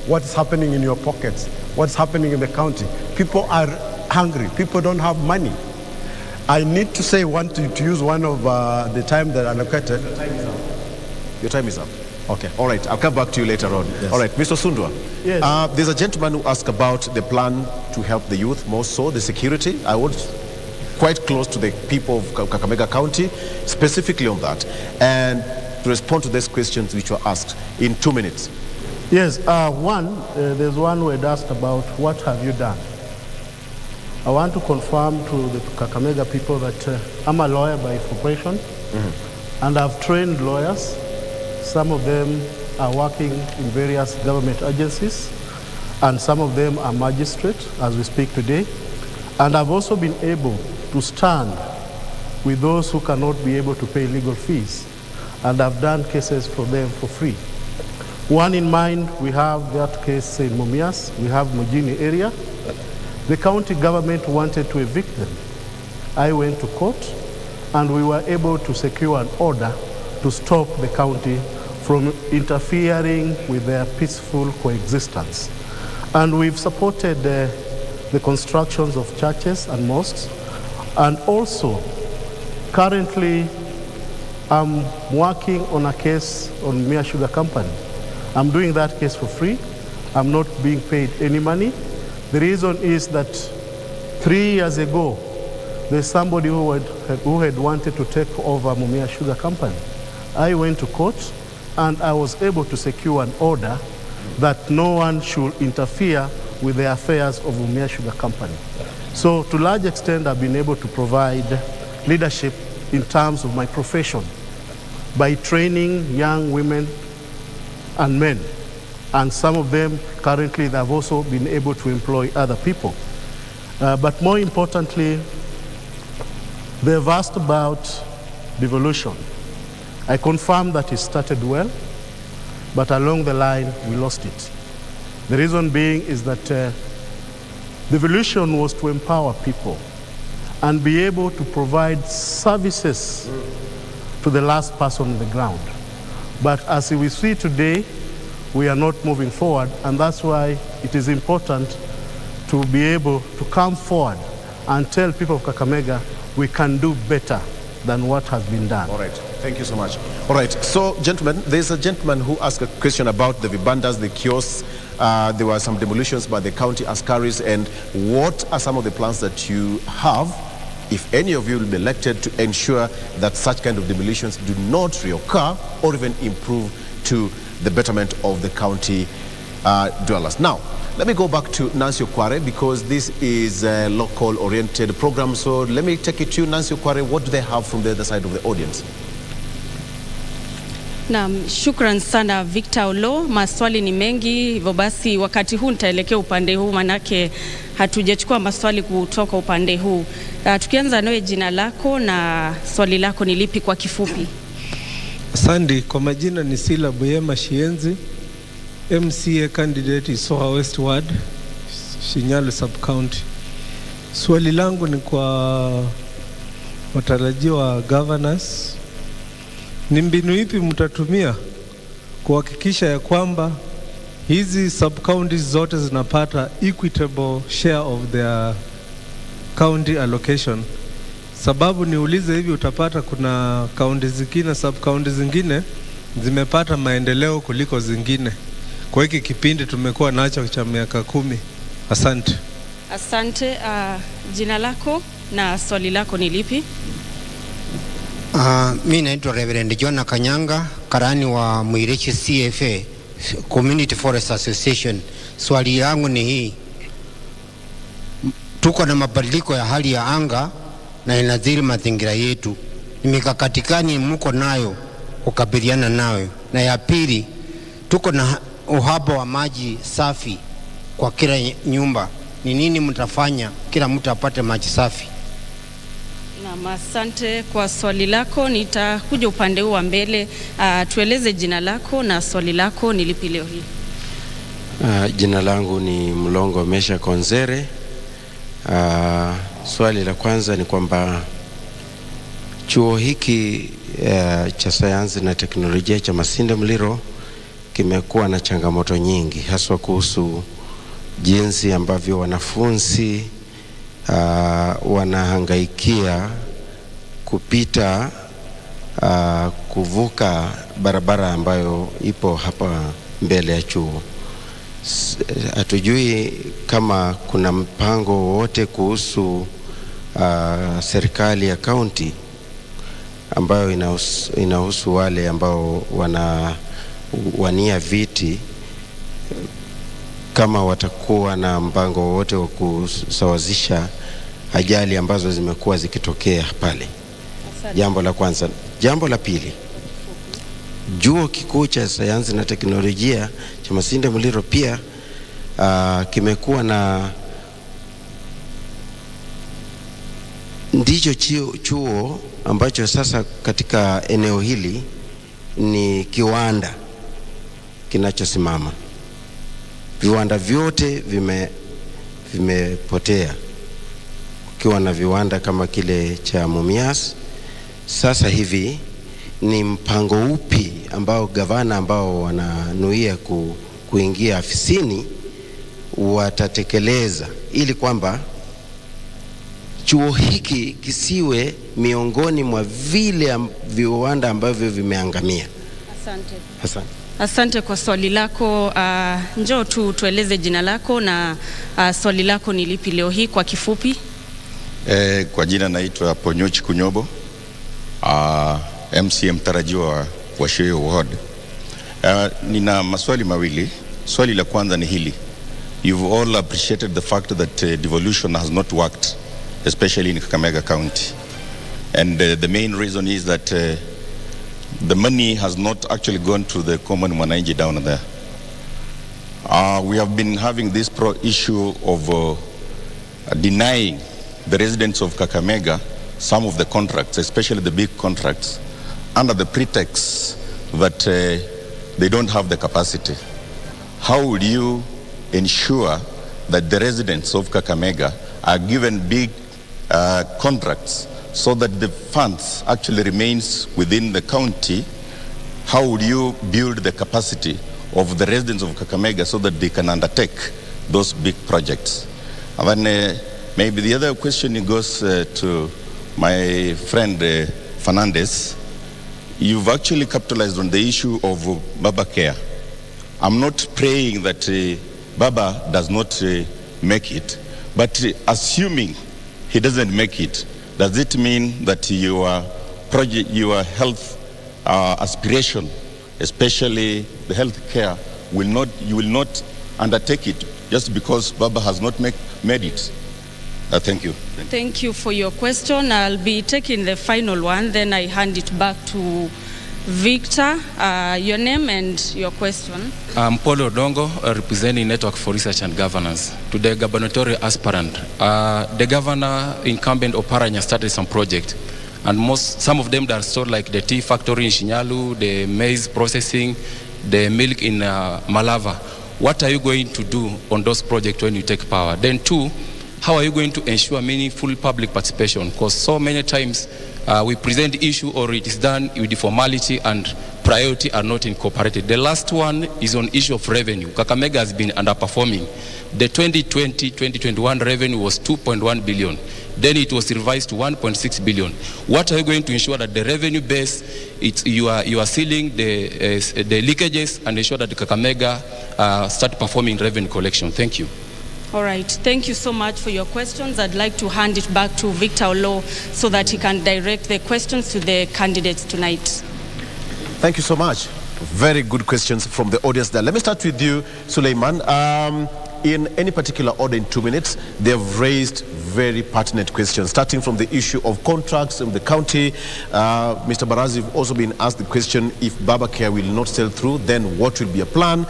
what's happening in your pockets, what's happening in the county, people are hungry, people don't have money. I need to say to use one of the time that I allocated. Your time is up. Okay, all right, I'll come back to you later on. Yes. All right, Mr. Sundwa. Yes. There's a gentleman who asked about the plan to help the youth, more so the security. I was quite close to the people of Kakamega County, specifically on that, and to respond to these questions which were asked in 2 minutes. Yes, there's one who had asked about what have you done. I want to confirm to the Kakamega people that I'm a lawyer by profession, and I've trained lawyers. Some of them are working in various government agencies, and some of them are magistrates as we speak today. And I've also been able to stand with those who cannot be able to pay legal fees, and I've done cases for them for free. One in mind, we have that case in Mumias, we have Mujini area. The county government wanted to evict them. I went to court, and we were able to secure an order to stop the county from interfering with their peaceful coexistence. And we've supported the constructions of churches and mosques, and also currently I'm working on a case on Mia Sugar Company. I'm doing that case for free. I'm not being paid any money. The reason is that 3 years ago, there's somebody who had wanted to take over Mumia Sugar Company. I went to court, and I was able to secure an order that no one should interfere with the affairs of Mumia Sugar Company. So to a large extent, I've been able to provide leadership in terms of my profession by training young women and men. And some of them currently they've also been able to employ other people. But more importantly, They've asked about devolution. I confirm that it started well, but along the line, we lost it. The reason being is that devolution was to empower people and be able to provide services to the last person on the ground. But as we see today, we are not moving forward, and that's why it is important to be able to come forward and tell people of Kakamega we can do better than what has been done. All right, thank you so much. All right, so gentlemen, there's a gentleman who asked a question about the vibandas, the kiosks. There were some demolitions by the county askaris, and what are some of the plans that you have, if any of you will be elected, to ensure that such kind of demolitions do not reoccur or even improve to the betterment of the county dwellers. Now, let me go back to Nancy Okware, because this is a local-oriented program. So let me take it to you, Nancy Okware. What do they have from the other side of the audience? Naam, shukran sana Victor Olo. Maswali ni mengi, hivyo basi wakati huu nitaelekea upande huu, manake hatujachukua maswali kutoka upande huu. Tukianza nawe, jina lako na swali lako ni lipi kwa kifupi? Asante. Kwa majina ni Sila Buyema Shienzi, MCA candidate Isoha West Ward, Shinyalo Sub-County. Swali langu ni kwa matarajio wa governors. Ni mbinu ipi mtatumia kuhakikisha ya kwamba hizi sub-counties zote zinapata equitable share of their county allocation? Sababu niulize hivi, utapata kuna county zingine, sub-county zingine zimepata maendeleo kuliko zingine. Kwa hiki kipindi tumekuwa nacho cha miaka 10. Asante. Asante. Jina lako na swali lako ni lipi? Mimi naitwa Reverend John Kanyanga, karani wa Mwirichi CFA, Community Forest Association. Swali yangu ni hii. Tuko na mabadiliko ya hali ya anga na inadhiri mazingira yetu. Ni mikakati gani mko nayo kukabiliana nayo? Na ya pili, tuko na uhaba wa maji safi kwa kila nyumba. Ni nini mtafanya kila mtu apate maji safi? Na asante kwa swali lako. Nitakuja upande huu wa mbele. Tueleze jina lako na swali lako ni lipi leo hii? Jina langu ni Mlongo Mesha Konzere. Swali la kwanza ni kwamba chuo hiki cha sayansi na teknolojia cha Masinde Muliro kimekuwa na changamoto nyingi, haswa kuhusu jinsi ambavyo wanafunzi wanahangaikia kupita kuvuka barabara ambayo ipo hapa mbele ya chuo. Hatujui kama kuna mpango wote kuhusu serikali ya county ambayo inahusu wale ambao wanawania viti, kama watakuwa na mpango wote wa kusawazisha ajali ambazo zimekuwa zikitokea pale. Jambo la kwanza. Jambo la pili, chuo kikuu cha sayansi na teknolojia cha Masinde Muliro pia kimekuwa na ndicho chuo ambacho sasa katika eneo hili ni kiwanda kinachosimama. Viwanda vyote vimepotea. Ukiwa na viwanda kama kile cha Mumias, sasa hivi ni mpango upi ambao gavana ambao wananuia kuingia afisini watatekeleza ili kwamba chuo hiki kisiwe miongoni mwa vile viwanda ambavyo vimeangamia? Asante. Asante. Asante kwa swali lako. Njoo tueleze jina lako na swali lako ni lipi leo hii kwa kifupi? Kwa jina naitwa Ponyochi Kunyobo, MCA mtarajiwa wa Sheyo Ward. Nina maswali mawili. Swali la kwanza ni hili. You've all appreciated the fact that devolution has not worked, especially in Kakamega County. And the main reason is that the money has not actually gone to the common mwananchi down there. We have been having this issue of denying the residents of Kakamega some of the contracts, especially the big contracts, under the pretext that they don't have the capacity. How will you ensure that the residents of Kakamega are given big contracts so that the funds actually remains within the county? How would you build the capacity of the residents of Kakamega so that they can undertake those big projects? And then maybe the other question goes to my friend Fernandez. You've actually capitalized on the issue of Baba Care. I'm not praying that Baba does not make it, but assuming he doesn't make it, does it mean that your project, your health aspiration, especially the health care, you will not undertake it just because Baba has not made it? Thank you. Thank you for your question. I'll be taking the final one, then I hand it back to Victor. Your name and your question. I'm Paul Odongo, representing Network for Research and Governance. To the gubernatorial aspirant, the governor incumbent Oparanya started some project, and some of them that are stored, like the tea factory in Shinyalu, the maize processing, the milk in Malava. What are you going to do on those projects when you take power? Then two, how are you going to ensure meaningful public participation? Because so many times we present the issue or it is done with the formality and priority are not incorporated. The last one is on issue of revenue. Kakamega has been underperforming. The 2020-2021 revenue was 2.1 billion. Then it was revised to 1.6 billion. What are you going to ensure that the revenue base, you are sealing the leakages and ensure that the Kakamega start performing revenue collection? Thank you. All right, thank you so much for your questions. I'd like to hand it back to Victor Olo so that he can direct the questions to the candidates tonight. Thank you so much. Very good questions from the audience there. Let me start with you, Suleiman. In any particular order in 2 minutes, they've raised very pertinent questions, starting from the issue of contracts in the county. Mr. Barazi, you've also been asked the question, if Baba Care will not sell through, then what will be a plan?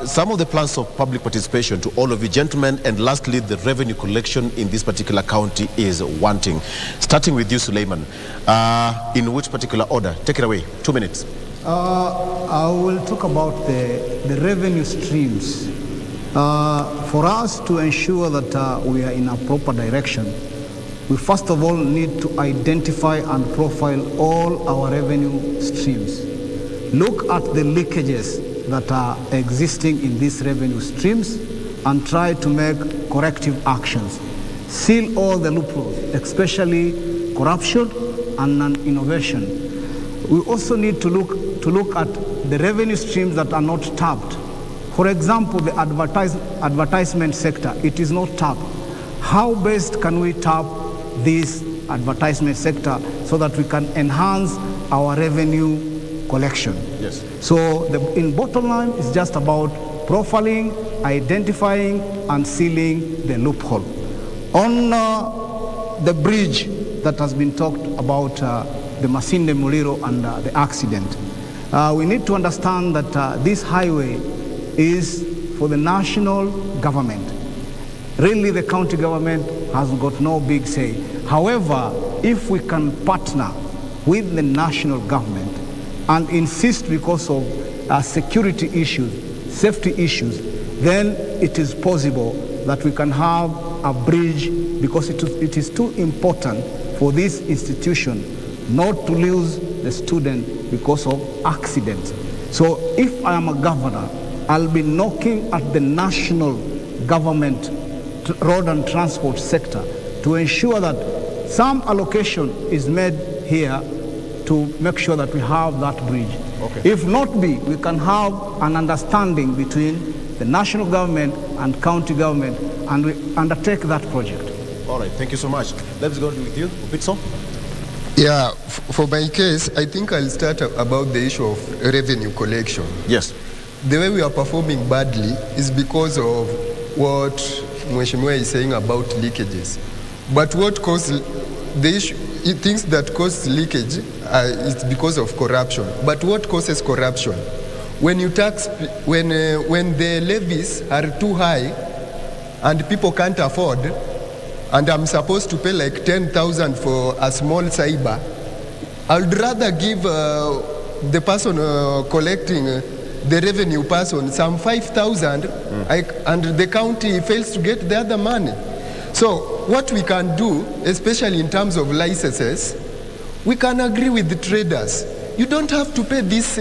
Some of the plans of public participation to all of you gentlemen, and lastly, the revenue collection in this particular county is wanting. Starting with you, Suleiman, in which particular order? Take it away, 2 minutes. I will talk about the revenue streams. For us to ensure that we are in a proper direction, we first of all need to identify and profile all our revenue streams. Look at the leakages that are existing in these revenue streams and try to make corrective actions. Seal all the loopholes, especially corruption and non-innovation. We also need to look at the revenue streams that are not tapped. For example, the advertisement sector, it is not tapped. How best can we tap this advertisement sector so that we can enhance our revenue collection? Yes. So in bottom line, it's just about profiling, identifying, and sealing the loophole. On the bridge that has been talked about, the Masinde Muliro and the accident, we need to understand that this highway is for the national government. Really, the county government has got no big say. However, if we can partner with the national government and insist because of security issues, safety issues, then it is possible that we can have a bridge, because it is too important for this institution not to lose the student because of accidents. So if I am a governor, I'll be knocking at the national government road and transport sector to ensure that some allocation is made here to make sure that we have that bridge. Okay. If not be, we can have an understanding between the national government and county government, and we undertake that project. All right, thank you so much. Let's go with you, Bitso. Yeah, for my case, I think I'll start about the issue of revenue collection. Yes. The way we are performing badly is because of what Mheshimiwa is saying about leakages. But what causes the issue, things that cause leakage is because of corruption. But what causes corruption? When you tax, when the levies are too high and people can't afford, and I'm supposed to pay like 10,000 for a small cyber, I'd rather give the person collecting the revenue person some 5,000 and the county fails to get the other money. So what we can do, especially in terms of licenses, we can agree with the traders. You don't have to pay this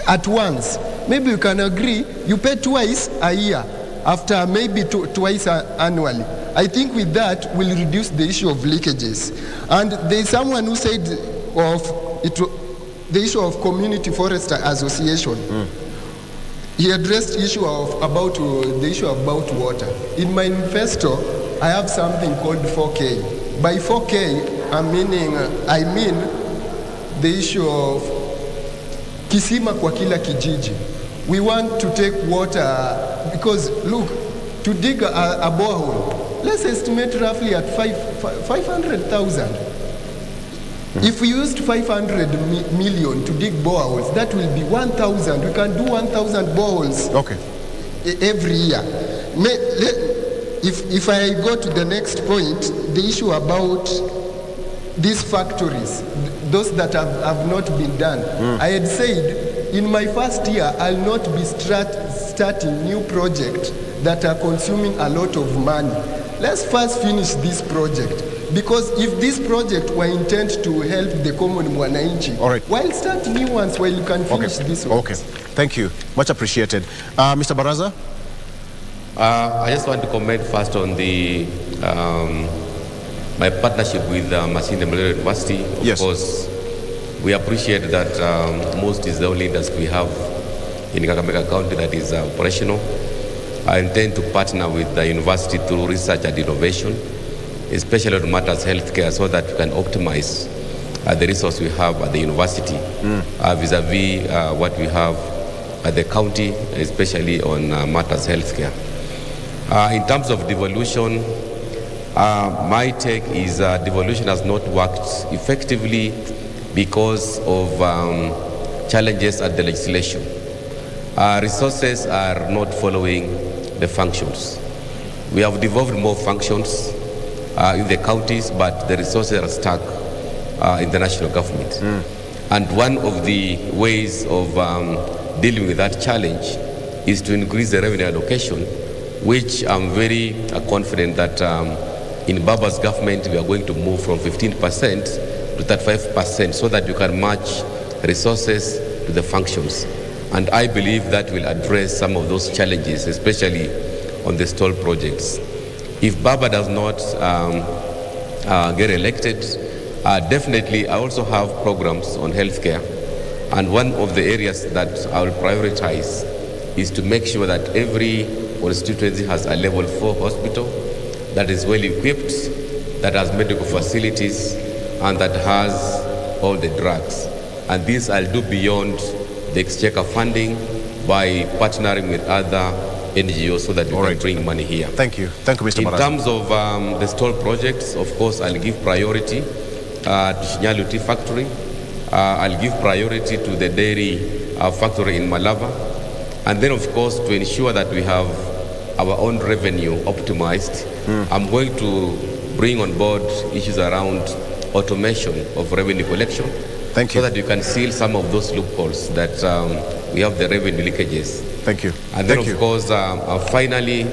at once. Maybe you can agree, you pay twice a year, after maybe twice annually. I think with that, we'll reduce the issue of leakages. And there's someone who said of the issue of community forest association. He addressed the issue about water. In my manifesto, I have something called 4K. By 4K, I mean the issue of kisima kwa kila kijiji. We want to take water, because look, to dig a borehole, let's estimate roughly at 500,000. If we used 500 million to dig boreholes, that will be 1,000. We can do 1,000 boreholes every year. If I go to the next point, the issue about these factories, those that have not been done. I had said, in my first year, I'll not be starting new projects that are consuming a lot of money. Let's first finish this project. Because if this project were intended to help the common mwananchi, while start new ones where you can finish this one. Okay, thank you. Much appreciated. Mr. Baraza? I just want to comment first on the my partnership with Machine University. Of course, we appreciate that most is the only industry we have in Kakamega County that is operational. I intend to partner with the university through research and innovation, especially on matters healthcare, so that we can optimize the resource we have at the university vis-a-vis what we have at the county, especially on matters healthcare. In terms of devolution, my take is devolution has not worked effectively because of challenges at the legislation. Resources are not following the functions. We have devolved more functions in the counties, but the resources are stuck in the national government. And one of the ways of dealing with that challenge is to increase the revenue allocation, which I'm very confident that in Baba's government we are going to move from 15% to 35% so that you can match resources to the functions. And I believe that will address some of those challenges, especially on the stall projects. If Baba does not get elected, definitely I also have programs on healthcare. And one of the areas that I will prioritize is to make sure that every constituency has a level 4 hospital that is well equipped, that has medical facilities, and that has all the drugs. And this I'll do beyond the exchequer funding by partnering with other NGOs so that we can bring money here. Thank you. Thank you, Mr. Baraza. In terms of the stall projects, of course, I'll give priority to Shinyalu Tea Factory. I'll give priority to the dairy factory in Malava. And then, of course, to ensure that we have our own revenue optimized, I'm going to bring on board issues around automation of revenue collection. Thank you. So that you can seal some of those loopholes that we have the revenue leakages. Thank you. And then, of course, finally,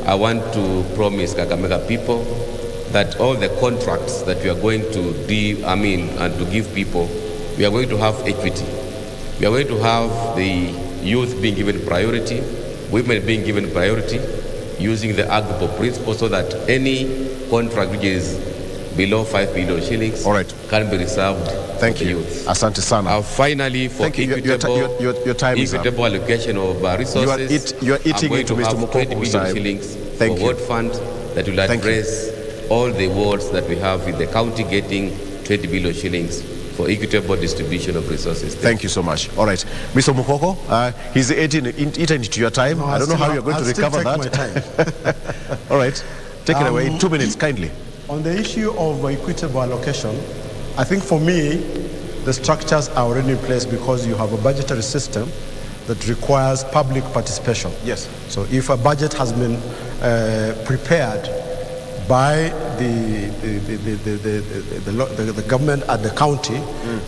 I want to promise Kakamega people that all the contracts that we are going to to give people, we are going to have equity. We are going to have the youth being given priority, women being given priority, using the Agbo principle so that any contract which is below 5 million shillings can be reserved. Thank you. Asante sana. Finally, for your time is up. Equitable allocation of resources, you are eating into Mr. Mukoko's time. 20 billion shillings for ward fund that will address all the wards that we have in the county, getting 20 billion shillings for equitable distribution of resources. Thank you so much. All right. Mr. Mukoko, he's eaten into your time. I don't know how you're going to recover that. My time. All right. Take it away in 2 minutes, kindly. On the issue of equitable allocation, I think for me, the structures are already in place because you have a budgetary system that requires public participation. Yes. So if a budget has been prepared by the government at the county,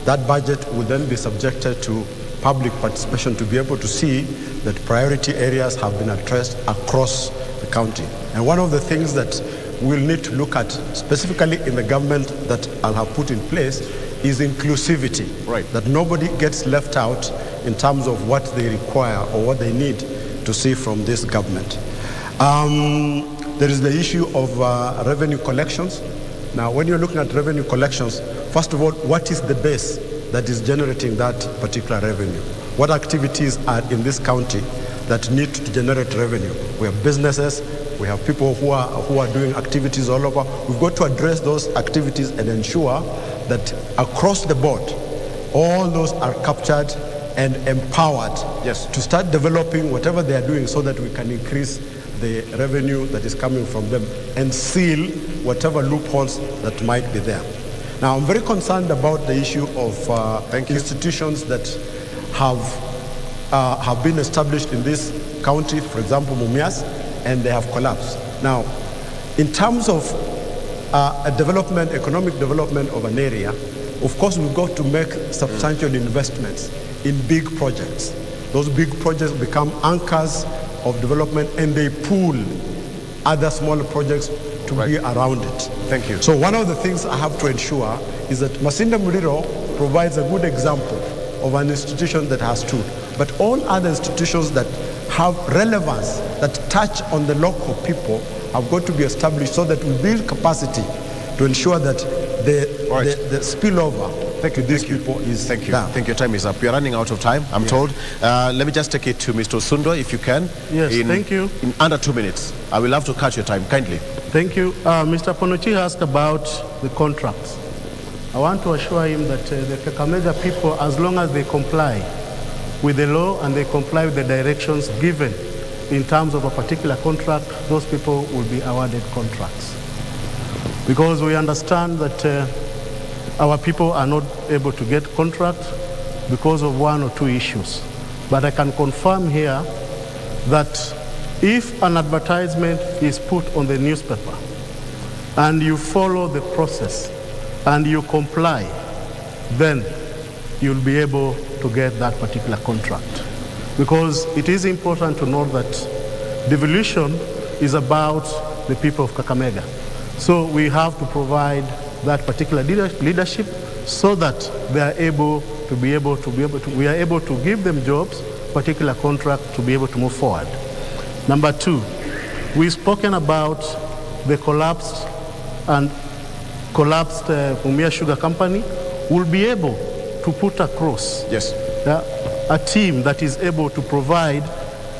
that budget will then be subjected to public participation to be able to see that priority areas have been addressed across the county. And one of the things that we'll need to look at specifically in the government that I'll have put in place is inclusivity. Right. That nobody gets left out in terms of what they require or what they need to see from this government. There is the issue of revenue collections. Now, when you're looking at revenue collections, first of all, what is the base that is generating that particular revenue? What activities are in this county that need to generate revenue? We have businesses, we have people who are doing activities all over. We've got to address those activities and ensure that across the board, all those are captured and empowered to start developing whatever they are doing so that we can increase the revenue that is coming from them and seal whatever loopholes that might be there. Now, I'm very concerned about the issue of institutions that have been established in this county, for example, Mumias, and they have collapsed. Now, in terms of economic development of an area, of course, we've got to make substantial investments in big projects. Those big projects become anchors of development and they pull other smaller projects to be around it. Thank you. So one of the things I have to ensure is that Masinda Muliro provides a good example of an institution that has stood. But all other institutions that have relevance, that touch on the local people, have got to be established so that we build capacity to ensure that the spillover to these people is Thank you. down. Thank you. Time is up. We are running out of time, I'm told. Let me just take it to Mr. Osundo, if you can. Yes, thank you. In under 2 minutes. I will have to cut your time, kindly. Thank you. Mr. Ponochi asked about the contracts. I want to assure him that the Kakamega people, as long as they comply with the law and they comply with the directions given in terms of a particular contract, those people will be awarded contracts. Because we understand that our people are not able to get contracts because of one or two issues. But I can confirm here that if an advertisement is put on the newspaper and you follow the process and you comply, then you'll be able to get that particular contract. Because it is important to know that devolution is about the people of Kakamega. So we have to provide that particular leadership so that they are we are able to give them jobs, particular contract to be able to move forward. Number two, we've spoken about the collapsed Mumia Sugar Company. Will be able to put across a team that is able to provide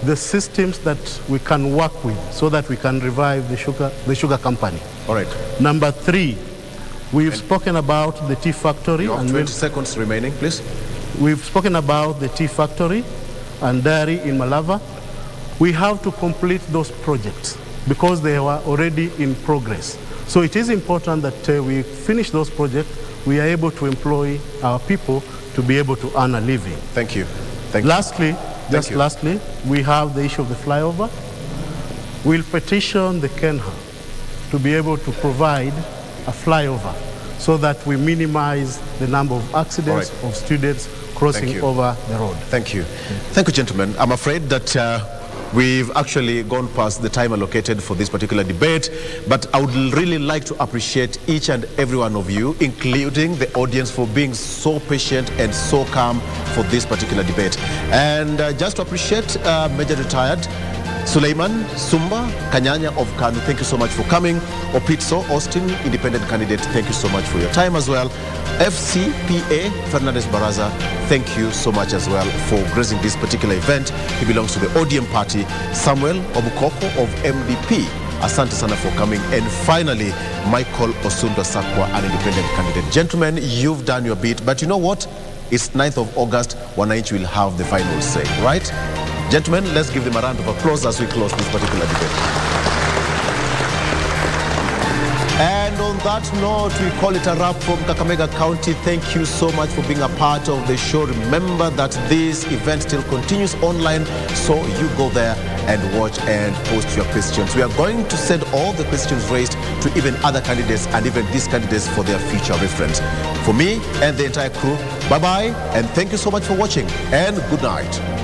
the systems that we can work with so that we can revive the sugar company. All right. Number three, we've spoken about the tea factory. You have 20 seconds remaining, please. We've spoken about the tea factory and dairy in Malava. We have to complete those projects because they were already in progress. So it is important that we finish those projects. We are able to employ our people to be able to earn a living. Thank you. Lastly, we have the issue of the flyover. We'll petition the KENHA to be able to provide a flyover so that we minimize the number of accidents of students crossing over the road. Thank you. Thank you, gentlemen. I'm afraid that we've actually gone past the time allocated for this particular debate, but I would really like to appreciate each and every one of you, including the audience, for being so patient and so calm for this particular debate. And just to appreciate Major Retired Suleiman Sumba Kanyanya of Kanu, thank you so much for coming. Opitso Austin, independent candidate, thank you so much for your time as well. FCPA Fernandez Baraza, thank you so much as well for gracing this particular event. He belongs to the ODM party. Samuel Obukoko of MDP, asante sana for coming. And finally, Michael Osundo Sakwa, an independent candidate. Gentlemen, you've done your bit, but you know what? It's 9th of August, Wananchi will have the final say, right? Gentlemen, let's give them a round of applause as we close this particular debate. And on that note, we call it a wrap from Kakamega County. Thank you so much for being a part of the show. Remember that this event still continues online, so you go there and watch and post your questions. We are going to send all the questions raised to even other candidates and even these candidates for their future reference. For me and the entire crew, bye-bye, and thank you so much for watching, and good night.